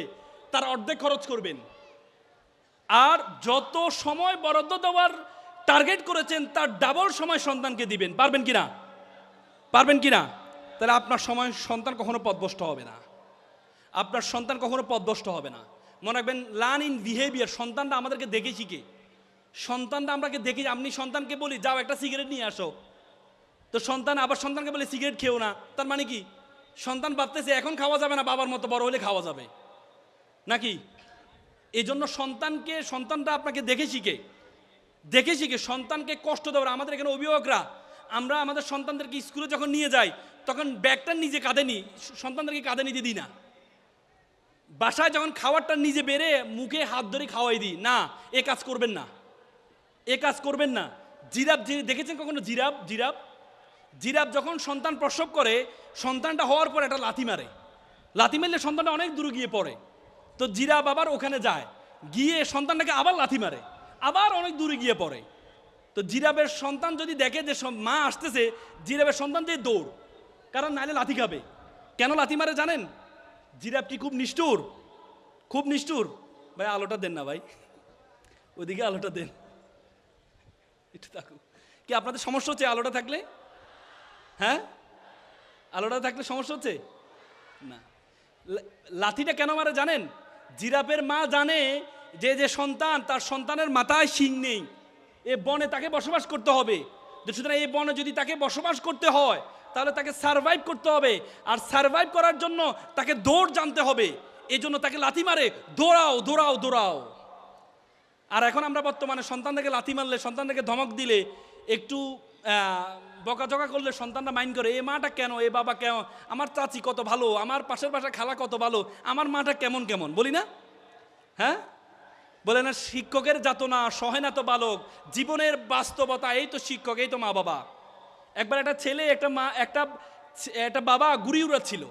তার অর্ধেক খরচ করবেন, আর যত সময় বরাদ্দ দেওয়ার টার্গেট করেছেন তার ডাবল সময় সন্তানকে দিবেন। পারবেন কিনা? পারবেন কিনা? তাহলে আপনার সময় সন্তান কখনো পথভ্রষ্ট হবে না, আপনার সন্তান কখনো পথভ্রষ্ট হবে না। মনে রাখবেন, লার্ন ইন বিহেভিয়ার। সন্তানটা আমাদেরকে দেখে শিখে। সন্তানটা আমরাকে দেখি, আপনি সন্তানকে বলি যাও একটা সিগারেট নিয়ে আসো, তো সন্তান আবার সন্তানকে বলে সিগারেট খেও না। তার মানে কি? সন্তান ভাবতেছে এখন খাওয়া যাবে না, বাবার মতো বড় হলে খাওয়া যাবে নাকি? এই জন্য সন্তানটা আপনাকে দেখে শিখে সন্তানকে কষ্ট দেওয়ার। আমাদের এখানে অভিভাবকরা আমরা আমাদের সন্তানদেরকে স্কুলে যখন নিয়ে যাই তখন ব্যাগটা নিজে কাঁধে নিই, সন্তানদেরকে কাঁধে নিতে দিই না। বাসায় যখন খাবারটা নিজে বেড়ে মুখে হাত ধরে খাওয়াই দিই না। এ কাজ করবেন না, এ কাজ করবেন না। জিরাফ দেখেছেন কখনো? জিরাফ যখন সন্তান প্রসব করে, সন্তানটা হওয়ার পর একটা লাথি মারলে সন্তানটা অনেক দূরে গিয়ে পড়ে। তো জিরাফ আবার ওখানে যায়, গিয়ে সন্তানটাকে আবার লাথি মারে, আবার অনেক দূরে গিয়ে পড়ে। তো জিরাফের সন্তান যদি দেখে যে মা আসতেছে, জিরাফের সন্তান দিয়ে দৌড়, কারণ নাহলে লাথি খাবে। কেন লাথি মারে জানেন? জিরাফ কি খুব নিষ্ঠুর? খুব নিষ্ঠুর। ভাই আলোটা দেন না ভাই, ওইদিকে আলোটা দেন একটু থাকুক। কি আপনাদের সমস্যা হচ্ছে আলোটা থাকলে? হ্যাঁ, আলোটা থাকলে সমস্যা হচ্ছে না। লাথিটা কেন মারে জানেন? জিরাফের মা জানে যে সন্তান, তার সন্তানের মাথায় শিং নেই, এ বনে তাকে বসবাস করতে হবে। সুতরাং এই বনে যদি তাকে বসবাস করতে হয় তাহলে তাকে সারভাইভ করতে হবে, আর সারভাইভ করার জন্য তাকে দৌড় জানতে হবে। এই জন্য তাকে লাথি মারে, দৌড়াও দৌড়াও দৌড়াও। আর এখন আমরা বর্তমানে সন্তানদেরকে লাথি মারলে, সন্তানদেরকে ধমক দিলে, একটু বকাঝকা করলে সন্তানরা মাইন্ড করে, এ মাটা কেন, এ বাবা কেন, আমার চাচি কত ভালো, আমার পাশের বাসার খালা কত ভালো, আমার মাটা কেমন কেমন বলি না? হ্যাঁ, বলে না? শিক্ষকের যাতনা সহে না তো বালক, জীবনের বাস্তবতা এই তো শিক্ষক, এই তো মা বাবা। একবার একটা ছেলে একটা বাবা গুড়ি উড়াচ্ছিল।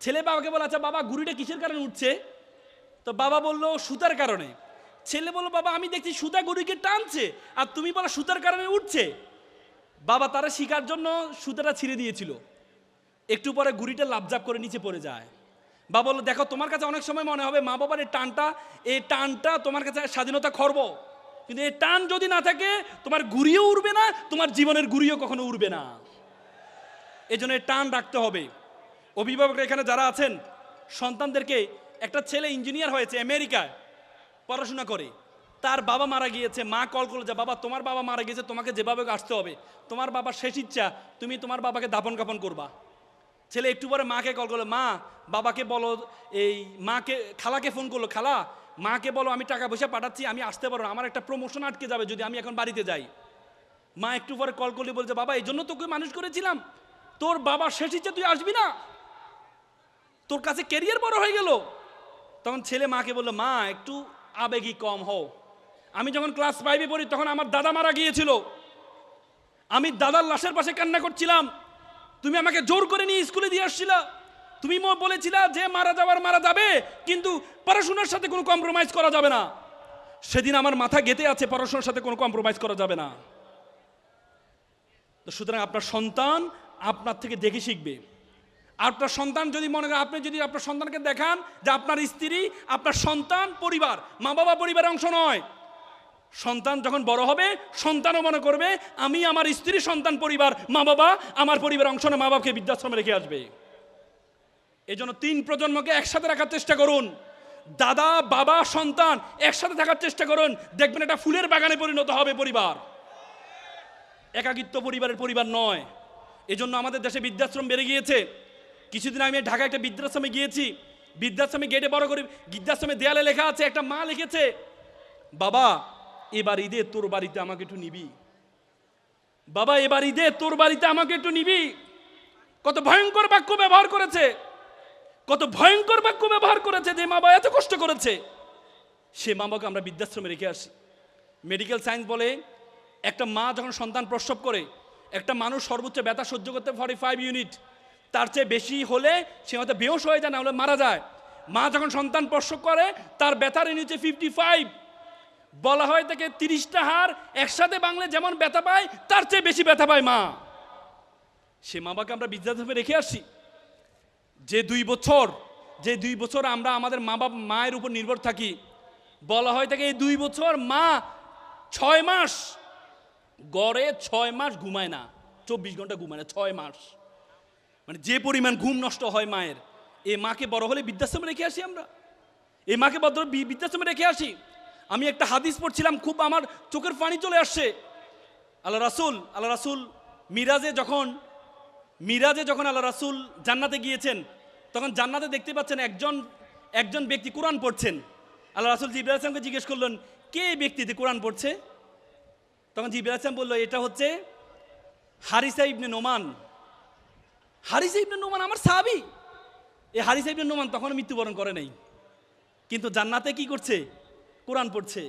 ছেলে বাবাকে বলে, আচ্ছা বাবা গুড়িটা কিসের কারণে উঠছে? তো বাবা বললো সুতার কারণে। ছেলে বললো, বাবা আমি দেখছি সুতা গুড়িকে টানছে, আর তুমি বলো সুতার কারণে উঠছে। বাবা তারা শিকার জন্য সুতাটা ছিঁড়ে দিয়েছিল, একটু পরে গুড়িটা লাফঝাপ করে নিচে পড়ে যায়। বাবা বললো, দেখো তোমার কাছে অনেক সময় মনে হবে মা বাবার এই টানটা তোমার কাছে স্বাধীনতা খর্ব, কিন্তু এই টান যদি না থাকে তোমার গুড়িও উড়বে না, তোমার জীবনের গুড়িও কখনো উড়বে না। এই জন্য এই টান রাখতে হবে। অভিভাবকরা এখানে যারা আছেন, সন্তানদেরকে, একটা ছেলে ইঞ্জিনিয়ার হয়েছে, আমেরিকায় পড়াশোনা করে, তার বাবা মারা গিয়েছে। মা কল করলো যে বাবা তোমার বাবা মারা গিয়েছে, তোমাকে যেভাবে আসতে হবে, তোমার বাবার শেষ ইচ্ছা তুমি তোমার বাবাকে দাফন কাফন করবা। ছেলে একটু পরে মাকে কল করলো, মা বাবাকে বলো, খালাকে ফোন করলো, খালা মাকে বলো আমি টাকা পয়সা পাঠাচ্ছি, আমি আসতে পারবো না, আমার একটা প্রমোশন আটকে যাবে যদি আমি এখন বাড়িতে যাই। মা একটু পরে কল করলে বলছে, বাবা এই জন্য তোকে মানুষ করেছিলাম, তোর বাবার শেষ ইচ্ছা তুই আসবি না, তোর কাছে ক্যারিয়ার বড় হয়ে গেল। তখন ছেলে মাকে বললো, মা একটু আবেগী কম হও। আমি যখন ক্লাস 5-এ পড়ি তখন আমার দাদা মারা গিয়েছিল, আমি দাদার লাশের পাশে কান্না করছিলাম, তুমি আমাকে জোর করে নিয়ে স্কুলে দিয়ে আসছিলা, তুমি বলেছিলা যে মারা যাবে, কিন্তু পড়াশোনার সাথে কোনো কম্প্রোমাইজ করা যাবে না। সেদিন আমার মাথা গেঁথে আছে, পড়াশোনার সাথে কোনো কম্প্রোমাইজ করা যাবে না। তো সুতরাং আপনার সন্তান আপনার থেকে দেখে শিখবে। আপনার সন্তান যদি মনে করেন, আপনি যদি আপনার সন্তানকে দেখান যে আপনার স্ত্রী, আপনার সন্তান পরিবার, মা বাবা পরিবারের অংশ নয়, সন্তান যখন বড় হবে সন্তানও মনে করবে আমি আমার স্ত্রী, সন্তান, পরিবার, মা বাবা আমার পরিবারের অংশ নয়, মা বাবাকে বৃদ্ধাশ্রমে রেখে আসবে। এই জন্য 3 প্রজন্মকে একসাথে রাখার চেষ্টা করুন। দাদা বাবা সন্তান একসাথে থাকার চেষ্টা করুন, দেখবেন এটা ফুলের বাগানে পরিণত হবে পরিবার। একাকিত্ব পরিবার নয়। এজন্য আমাদের দেশে বৃদ্ধাশ্রম বেড়ে গিয়েছে। কিছুদিন আমি ঢাকা একটা বৃদ্ধাশ্রমে গিয়েছি, বৃদ্ধাশ্রমে গেটে বড় করে বৃদ্ধাশ্রমে দেয়ালে লেখা আছে, একটা মা লিখেছে, বাবা এবার ঈদে তোর বাড়িতে আমাকে একটু নিবি, বাবা এবার ঈদে তোর বাড়িতে আমাকে একটু নিবি। কত ভয়ঙ্কর বাক্য ব্যবহার করেছে। কত ভয়ঙ্কর বাক্য ব্যবহার করেছে, যে মা বাবা এত কষ্ট করেছে, সে মা বাবাকে আমরা বৃদ্ধাশ্রমে রেখে আসি। মেডিকেল সায়েন্স বলে একটা মা যখন সন্তান প্রসব করে, একটা মানুষ সর্বোচ্চ ব্যথা সহ্য করতে 45 ইউনিট, তার চেয়ে বেশি হলে সে হয়তো বেহোশ হয়ে যায়, না হলে মারা যায়। মা যখন সন্তান প্রসব করে তার ব্যথার ইউনিট 55, বলা হয় থেকে 30টা হাড় একসাথে ভাঙলে যেমন ব্যথা পায় তার চেয়ে বেশি ব্যথা পায় মা। সে মা বাবাকে আমরা বৃদ্ধাশ্রমে রেখে আসি। যে 2 বছর আমরা আমাদের মা বাবা মায়ের উপর নির্ভর থাকি, বলা হয় থেকে এই 2 বছর মা 6 মাস গড়ে 6 মাস ঘুমায় না, 24 ঘন্টা ঘুমায় না, 6 মাস, মানে যে পরিমাণ ঘুম নষ্ট হয় মায়ের। এই মাকে বড় হলে বৃদ্ধাশ্রমে রেখে আসি আমরা, এই মাকে বৃদ্ধাশ্রমে রেখে আসি। আমি একটা হাদিস পড়ছিলাম, খুব আমার চোখের পানি চলে আসছে। আল্লাহ রাসূল মিরাজে যখন আল্লাহ রাসূল জান্নাতে গিয়েছেন, তখন জান্নাতে দেখতে পাচ্ছেন একজন ব্যক্তি কোরআন পড়ছেন। আল্লাহ রাসূল জিবরাইল আলাইহিস সালামকে জিজ্ঞেস করলেন, কে এই ব্যক্তি যে কোরআন পড়ছে? তখন জিবরাইল আলাইহিস সালাম বলল, এটা হচ্ছে হারিসা ইবনে নোমান। হারিসা ইবনে নোমান আমার সাহাবী। এই হারিসা ইবনে নোমান তখন মৃত্যুবরণ করে নাই, কিন্তু জান্নাতে কি করছে? কোরআন পড়ছে।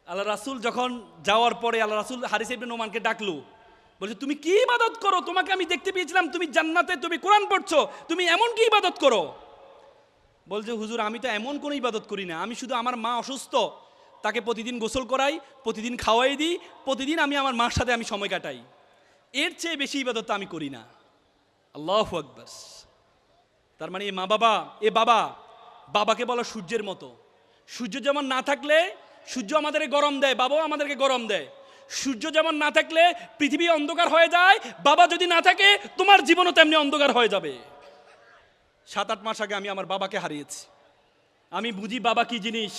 আল্লাহ রাসূল যখন যাওয়ার পরে আল্লাহ রাসূল হারিসা ইবনে নোমানকে ডাকলো, বলছে, তুমি কি ইবাদত করো? তোমাকে আমি দেখতে পেয়েছিলাম তুমি জান্নাতে, তুমি কোরআন পড়ছো, তুমি এমন কি ইবাদত করো? বলছে, হুজুর আমি তো এমন কোনো ইবাদত করি না, আমি শুধু আমার মা অসুস্থ, তাকে প্রতিদিন গোসল করাই, প্রতিদিন খাওয়াই দিই, প্রতিদিন আমি আমার মার সাথে আমি সময় কাটাই, এর চেয়ে বেশি ইবাদত তো আমি করি না। আল্লাহু আকবার। তার মানে বাবাকে বলো সূর্যের মতো। সূর্য যেমন না থাকলে সূর্য আমাদেরকে গরম দেয়, বাবাও আমাদেরকে গরম দেয়। সূর্য যেমন না থাকলে পৃথিবী অন্ধকার হয়ে যায়, বাবা যদি না থাকে তোমার জীবনও তেমনি অন্ধকার হয়ে যাবে। 7-8 মাস আগে আমি আমার বাবাকে হারিয়েছি। আমি বুঝি বাবা কি জিনিস।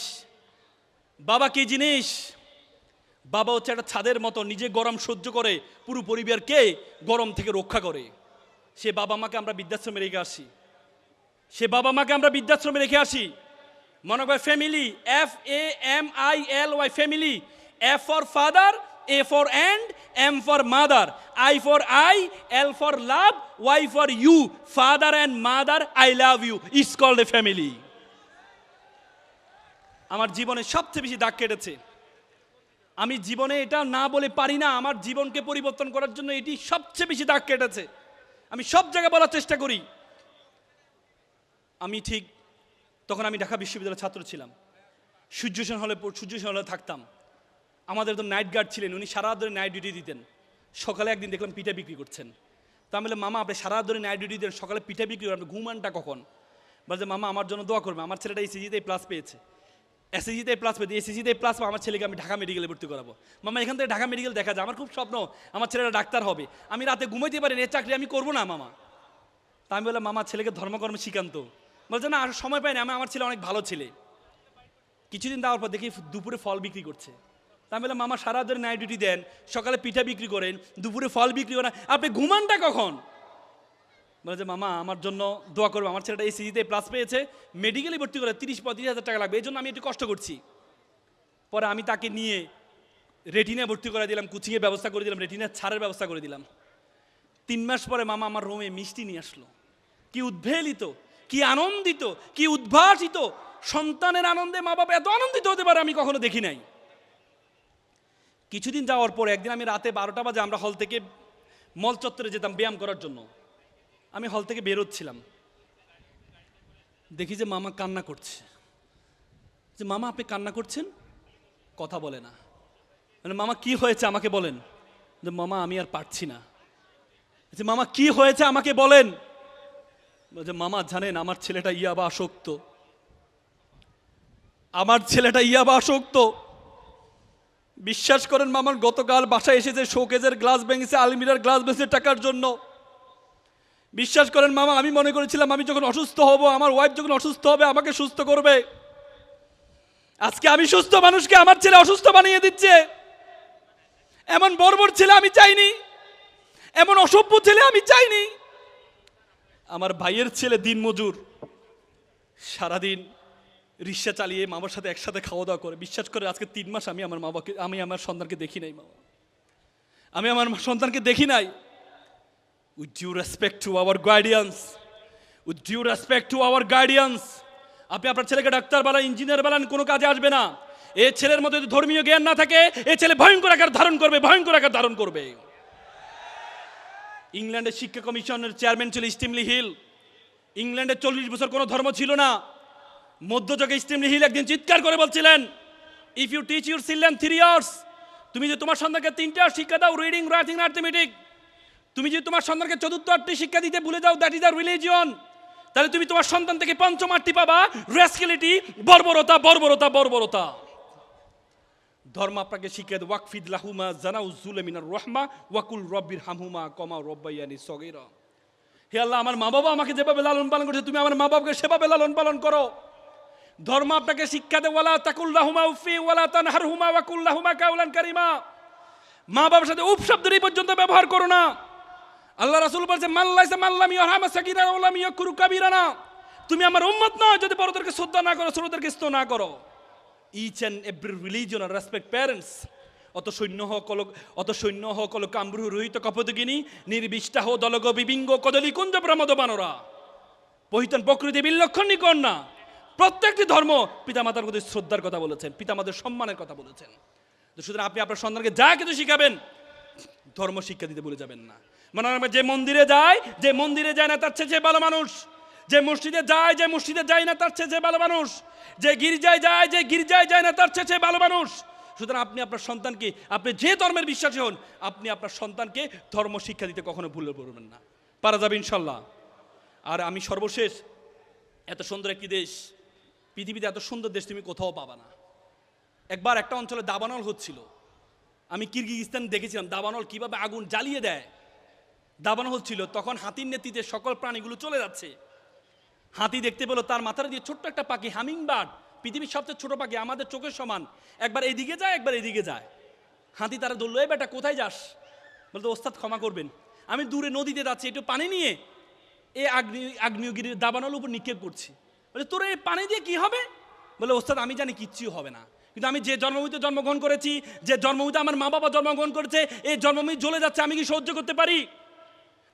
বাবা হচ্ছে একটা ছাদের মতো, নিজে গরম সহ্য করে পুরো পরিবারকে গরম থেকে রক্ষা করে। সে বাবা মাকে আমরা বৃদ্ধাশ্রমে রেখে আসি। মনে করেন family, FAMILY, family. F for father, A for and, M for mother, I for I, L for love, Y for you. Father and mother, I love you. It's called a family. আমার জীবনে সবচেয়ে বেশি দাগ কেটেছে। আমি জীবনে এটা না বলে পারি না, আমার জীবনকে পরিবর্তন করার জন্য এটি সবচেয়ে বেশি দাগ কেটেছে। আমি সব জায়গায় বলার চেষ্টা করি। তখন আমি ঢাকা বিশ্ববিদ্যালয়ের ছাত্র ছিলাম। সূর্যসেন হলে থাকতাম। আমাদের তো নাইট গার্ড ছিলেন, উনি সারা রাত ধরে নাইট ডিউটি দিতেন। সকালে একদিন দেখলাম পিঠা বিক্রি করছেন। তো আমি বললাম, মামা আপনি সারা রাত ধরে নাইট ডিউটি দেন, সকালে পিঠা বিক্রি করেন, আপনি ঘুমানটা কখন? বলছে, মামা আমার জন্য দোয়া করবে, আমার ছেলেটা এসএসসিতে প্লাস পেয়েছে, আমার ছেলেকে আমি ঢাকা মেডিকেলে ভর্তি করাবো। মামা এখান থেকে ঢাকা মেডিকেল দেখা যায়, আমার খুব স্বপ্ন আমার ছেলেটা ডাক্তার হবে, আমি রাতে ঘুমাইতে পারি, এর চাকরি আমি করবো না মামা। তা আমি বললাম, মামা ছেলেকে ধর্মকর্ম শিখান্ত। বলছে, না সময় পাই না, আমার ছেলে অনেক ভালো ছেলে। কিছুদিন দেওয়ার পর দেখি দুপুরে ফল বিক্রি করছে। তা আমি বললাম, মামা সারা ধরে নাইট ডিউটি দেন, সকালে পিঠা বিক্রি করেন, দুপুরে ফল বিক্রি করেন, আপনি ঘুমানটা কখন? বলে যে, মামা আমার জন্য দোয়া করবো, আমার ছেলেটা এসএসসিতে প্লাস পেয়েছে, মেডিকেলে ভর্তি করে 30-35 হাজার টাকা লাগবে, এই জন্য আমি একটু কষ্ট করছি। পরে আমি তাকে নিয়ে রেটিনা ভর্তি করে দিলাম, কোচিংয়ের ব্যবস্থা করে দিলাম, রেটিনার ছাড়ের ব্যবস্থা করে দিলাম। 3 মাস পরে মামা আমার রুমে মিষ্টি নিয়ে আসলো। কি উদ্বেলিত, কি আনন্দিত, কি উদ্ভাসিত! সন্তানের আনন্দে মা বাবা এত আনন্দিত হতে পারে আমি কখনো দেখি নাই। কিছুদিন যাওয়ার পর একদিন আমি রাতে 12টা বাজে আমরা হল থেকে মল চত্বরে যেতাম ব্যায়াম করার জন্য। আমি হল থেকে বেরোচ্ছিলাম, দেখি যে মামা কান্না করছে। যে, মামা আপনি কান্না করছেন? কথা বলে না। মানে, মামা কি হয়েছে আমাকে বলেন। যে, মামা আমি আর পারছি না। যে, মামা কি হয়েছে আমাকে বলেন। যে, মামা জানেন আমার ছেলেটা ইয়াবা আসক্ত। বিশ্বাস করেন মামার গতকাল বাসায় এসেছে, শোকেজের গ্লাস ভেঙেছে, আলমিরার গ্লাস ভেঙেছে টাকার জন্য। বিশ্বাস করেন মামা, আমি মনে করেছিলাম আমি যখন অসুস্থ হব, আমার ওয়াইফ যখন অসুস্থ হবে আমাকে সুস্থ করবে। আজকে আমি সুস্থ মানুষকে আমার ছেলে অসুস্থ বানিয়ে দিচ্ছে। এমন বর্বর ছেলে আমি চাইনি, এমন অসভ্য ছেলে আমি চাইনি। আমার ভাইয়ের ছেলে দিনমজুর, সারাদিন রিক্সা চালিয়ে মামার সাথে একসাথে খাওয়া দাওয়া করে। বিশ্বাস করে আজকে 3 মাস আমি আমার সন্তানকে দেখি নাই মামা, আমি আমার সন্তানকে দেখি নাই। With due respect to our guardians, with due respect to our guardians, আপনি আপনার ছেলেকে ডাক্তার বানান, ইঞ্জিনিয়ার বানান, কোনো কাজে আসবে না। এই ছেলের মধ্যে যদি ধর্মীয় জ্ঞান না থাকে, এই ছেলে ভয়ঙ্কর আকার ধারণ করবে, ভয়ঙ্কর আকার ধারণ করবে। ইংল্যান্ডের শিক্ষা কমিশনের চেয়ারম্যান ছিল স্টিমলি হিল। ইংল্যান্ডে 40 বছর কোনো ধর্ম ছিল না। মধ্যযুগে স্টিমলি হিল একদিন চিৎকার করে বলছিলেন, if you teach your children 3 years, তুমি যদি তোমার সন্তানকে 3টা শিক্ষা দাও, রিডিং, রাইটিং, অ্যারিথমেটিক, তুমি যদি তোমার সন্তানকে 4র্থ আটটি শিক্ষা দিতে ভুলে যাও, দ্যাট ইজ আ রিলিজিয়ন, তাহলে তুমি তোমার সন্তান থেকে 5ম আটটি পাবা রেসকিলিটি, বর্বরতা, বর্বরতা, বর্বরতা। ধর্ম আপনাকে শিক্ষা দেয় ওয়াকফিদ লাহুমা জানাউ যুলমিনার রহমা ওয়াকুল রব্বির হামহুমা কমা রব্বায়ানি সগীরা। হে আল্লাহ, আমার মা বাবা আমাকে যেভাবে লালন পালন করেছে, তুমি আমার মা বাবাকে সেভাবে লালন পালন করো। ধর্ম আপনাকে শিক্ষা দেয় ওয়ালা তাকুল্লাহুমা উফি ওয়ালা তানহারহুমা ওয়াকুল্লাহুমা কাউলান কারীমা, মা বাবার সাথে উফ শব্দই পর্যন্ত ব্যবহার করো না। আল্লাহ রাসূল বলেছে মাল্লাইসা মাল্লাম ইয়ারহামা সাগীরানা ওয়া লাম ইয়াকুরু কাবীরানা, তুমি আমার উম্মত নয় যদি বড়দেরকে শ্রদ্ধা না করো, ছোটদেরকে স্তব না করো। Each and every religion respect parents, অত সৈন্য হকল কাম্ব্রু রোহিত কপদগিনী নির্বিষ্টাহ দলগ বিবিঙ্গ কদলী কুঞ্জ প্রমদ বানরা পহিতন প্রকৃতি বিলক্ষণ কন্যা। প্রত্যেকটি ধর্ম পিতামাতার প্রতি শ্রদ্ধার কথা বলেছেন, পিতামাতার সম্মানের কথা বলেছেন। সুতরাং আপনি আপনার সন্তানকে যা কিছু শিখাবেন, ধর্ম শিক্ষা দিতে ভুলে যাবেন না। মানে যে মন্দিরে যায় না তার চেয়ে ভালো মানুষ, যে মসজিদে যায় না তার চেয়ে ভালো মানুষ, যে গির্জায় যায় না তার চেয়ে ভালো মানুষ। সুতরাং আপনি আপনার সন্তানকে, আপনি যে ধর্মের বিশ্বাসী হন, আপনি আপনার সন্তানকে ধর্ম শিক্ষা দিতে কখনো ভুলে পড়বেন না। পারা যাবে ইনশাল্লাহ। আর আমি সর্বশেষ, এত সুন্দর একটি দেশ, পৃথিবীতে এত সুন্দর দেশ তুমি কোথাও পাবা না। একবার একটা অঞ্চলে দাবানল হচ্ছিল, আমি কিরগিজস্তান দেখেছিলাম দাবানল কিভাবে আগুন জ্বালিয়ে দেয়। দাবানল হচ্ছিল, তখন হাতির নেতৃত্বে সকল প্রাণীগুলো চলে যাচ্ছে। হাতি দেখতে পেলো তার মাথার দিয়ে ছোট্ট একটা পাখি, হামিং বার্ড, পৃথিবীর সবচেয়ে ছোট পাখি, আমাদের চোখের সমান, একবার এদিকে যায় একবার এদিকে যায়। হাতি তারা ধরলো, এই বেটা কোথায় যাস? বলতো ওস্তাদ ক্ষমা করবেন, আমি দূরে নদীতে যাচ্ছি, একটু পানি নিয়ে এই আগ্নেয়গিরির দাবানল উপর নিক্ষেপ করছি। বলে তোর এই পানি দিয়ে কি হবে? বলে ওস্তাদ আমি জানি কিচ্ছু হবে না, কিন্তু আমি যে জন্মভূমিতে জন্মগ্রহণ করেছি, যে জন্মভূমিতে আমার মা বাবা জন্মগ্রহণ করেছে, এই জন্মভূমি জ্বলে যাচ্ছে, আমি কি সহ্য করতে পারি?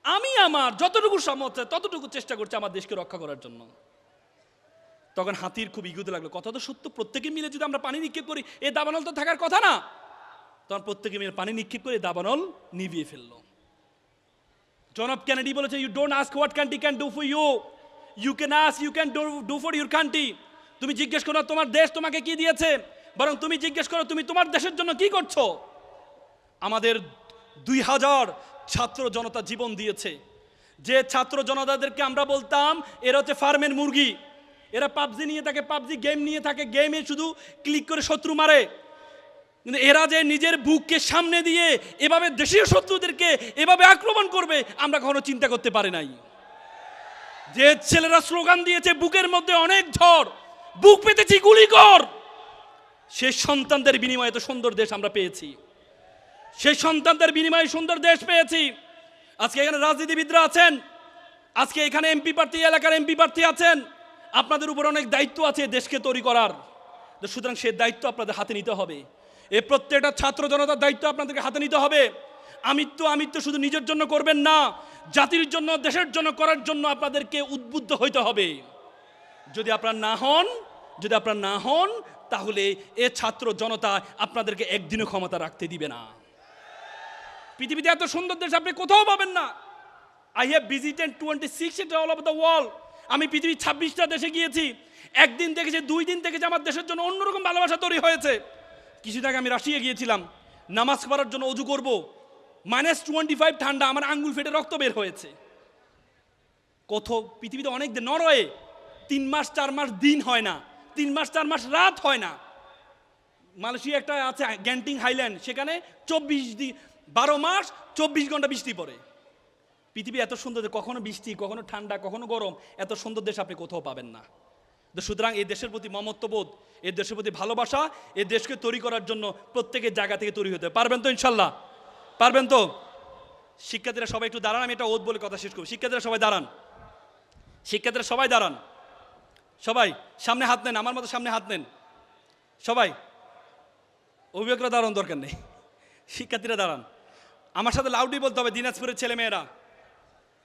আমি আমার যতটুকু সামর্থ্য ততটুকু চেষ্টা করছি আমার দেশকে রক্ষা করার জন্য। তখন হাতির খুব ইগুতে লাগলো, কথা তো সত্য, প্রত্যেকে মিলে যদি আমরা পানি নিক্ষেপ করি, এই দাবানল তো থাকার কথা না। তখন প্রত্যেকে মিলে পানি নিক্ষেপ করে দাবানল নিভিয়ে ফেললো। জন এফ কেনেডি বলেছে, you don't ask what country can do for you, you can ask you can do for your country. তুমি জিজ্ঞেস করো তোমার দেশ তোমাকে কি দিয়েছে, বরং তুমি জিজ্ঞেস করো তুমি তোমার দেশের জন্য কি করছো। আমাদের 2000 ছাত্র জনতা জীবন দিয়েছে, যে ছাত্র জনতাদেরকে আমরা বলতাম এরা হচ্ছে ফার্মের মুরগি, এরা পাবজি নিয়ে থাকে, পাবজি গেম নিয়ে থাকে, গেমে শুধু ক্লিক করে শত্রু মারে। কিন্তু এরা যে নিজের বুককে সামনে দিয়ে এভাবে দেশীয় শত্রুদেরকে এভাবে আক্রমণ করবে, আমরা কখনো চিন্তা করতে পারি নাই। যে ছেলেরা স্লোগান দিয়েছে বুকের মধ্যে অনেক ঝড়, বুক পেতেছি গুলি কর, সেই সন্তানদের বিনিময়ে এত সুন্দর দেশ আমরা পেয়েছি, সেই সন্তানদের বিনিময়ে সুন্দর দেশ পেয়েছি। আজকে এখানে রাজনীতিবিদরা আছেন, আজকে এখানে এমপি প্রার্থী, এলাকার এমপি প্রার্থী আছেন, আপনাদের উপর অনেক দায়িত্ব আছে দেশকে তৈরি করার। সুতরাং সেই দায়িত্ব আপনাদের হাতে নিতে হবে। এই প্রত্যেকটা ছাত্র জনতার দায়িত্ব আপনাদেরকে হাতে নিতে হবে। আমিত্ব শুধু নিজের জন্য করবেন না, জাতির জন্য, দেশের জন্য করার জন্য আপনাদেরকে উদ্বুদ্ধ হইতে হবে। যদি আপনারা না হন তাহলে এ ছাত্র জনতা আপনাদেরকে একদিনও ক্ষমতা রাখতে দিবে না। পৃথিবীতে এত সুন্দর দেশ আপনি কোথাও পাবেন না। I have visited 26 states all over the world. আমি পৃথিবীর 26টা দেশে গিয়েছি। একদিন দেখেছি, 2 দিন দেখেছি আমার দেশের জন্য অন্যরকম ভালোবাসা তৈরি হয়েছে। কিছুদিন আগে আমি রাশিয়া গিয়েছিলাম, নামাজ পড়ার জন্য অজু করব, -25 ঠান্ডা, আমার আঙ্গুল ফেটে রক্ত বের হয়েছে। পৃথিবীতে অনেক দিন, নরওয়ে 3 মাস 4 মাস দিন হয় না, 3 মাস 4 মাস রাত হয় না। মালয়েশিয়া একটা আছে গ্যান্টিং হাইল্যান্ড, সেখানে 12 মাস 24 ঘন্টা বৃষ্টি পড়ে। পৃথিবী এত সুন্দর, কখনো বৃষ্টি, কখনো ঠান্ডা, কখনো গরম, এত সুন্দর দেশ আপনি কোথাও পাবেন না। সুতরাং এই দেশের প্রতি মমত্ববোধ, এই দেশের প্রতি ভালোবাসা, এই দেশকে তৈরি করার জন্য প্রত্যেকের জায়গা থেকে তৈরি হতে পারবেন তো ইনশাল্লাহ? পারবেন তো? শিক্ষার্থীরা সবাই একটু দাঁড়ান, আমি এটা ওদ বলে কথা শেষ করব। শিক্ষার্থীরা সবাই দাঁড়ান, শিক্ষার্থীরা সবাই দাঁড়ান, সবাই সামনে হাত নেন, আমার মতো সামনে হাত নেন সবাই। অভিভাবকরা দাঁড়ান, দরকার নেই, শিক্ষার্থীরা দাঁড়ান। আমার সাথে লাউডলি বলতে হবে, দিনাজপুরের ছেলে মেয়েরা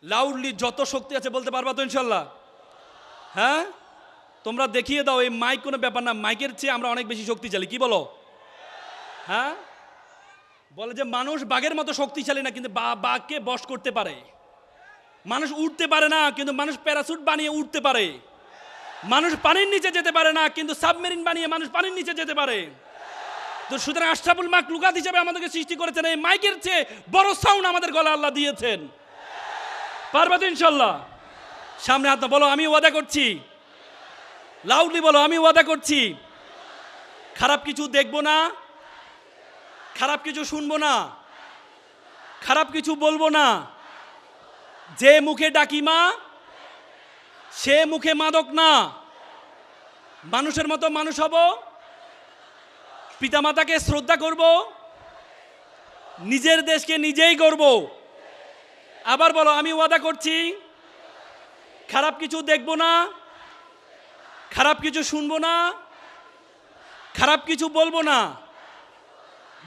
লাউডলি যত শক্তি আছে বলতে পারবা তো ইনশাল্লাহ? হ্যাঁ, তোমরা দেখিয়ে দাও এই মাইক কোনো ব্যাপার না, মাইকের চেয়ে আমরা অনেক বেশি শক্তিশালী, কি বলো? হ্যাঁ, বলে যে মানুষ বাঘের মতো শক্তিশালী না, কিন্তু বাঘকে বশ করতে পারে। মানুষ উঠতে পারে না, কিন্তু মানুষ প্যারাসুট বানিয়ে উঠতে পারে। মানুষ পানির নিচে যেতে পারে না, কিন্তু সাবমেরিন বানিয়ে মানুষ পানির নিচে যেতে পারে। তো সুতরাং আশরাফুল মাখলুকাত হিসেবে আমাদেরকে সৃষ্টি করেছেন, এই মাইকের চেয়ে বড় সাউন্ড আমাদের গলায় আল্লাহ দিয়েছেন। পারবা তো ইনশাল্লাহ? সামনে হাত বলো, আমি ওয়াদা করছি। লাউডলি বলো, আমি ওয়াদা করছি খারাপ কিছু দেখবো না, খারাপ কিছু শুনবো না, খারাপ কিছু বলবো না। যে মুখে ডাকি মা, সে মুখে মাদক না। মানুষের মতো মানুষ হব, পিতামাতাকে শ্রদ্ধা করব, নিজের দেশকে নিজেই করব। আবার বলো, আমি ওয়াদা করছি খারাপ কিছু দেখব না, খারাপ কিছু শুনবো না, খারাপ কিছু বলবো না।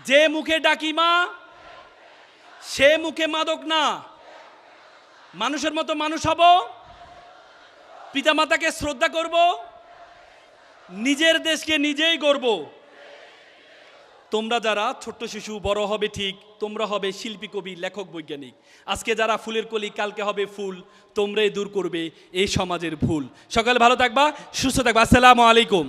যে মুখে ডাকি মা, সে মুখে মাদক না। মানুষের মতো মানুষ হব, পিতামাতাকে শ্রদ্ধা করব, নিজের দেশকে নিজেই গড়ব। তোমরা যারা ছোট্ট শিশু, বড় হবে ঠিক, তোমরা হবে শিল্পী, কবি, লেখক, বৈজ্ঞানিক। আজকে যারা ফুলের কলি, কালকে হবে ফুল। তোমরাই দূর করবে এই সমাজের ভুল। সকালে ভালো থাকবা, সুস্থ থাকবা। আসসালামু আলাইকুম।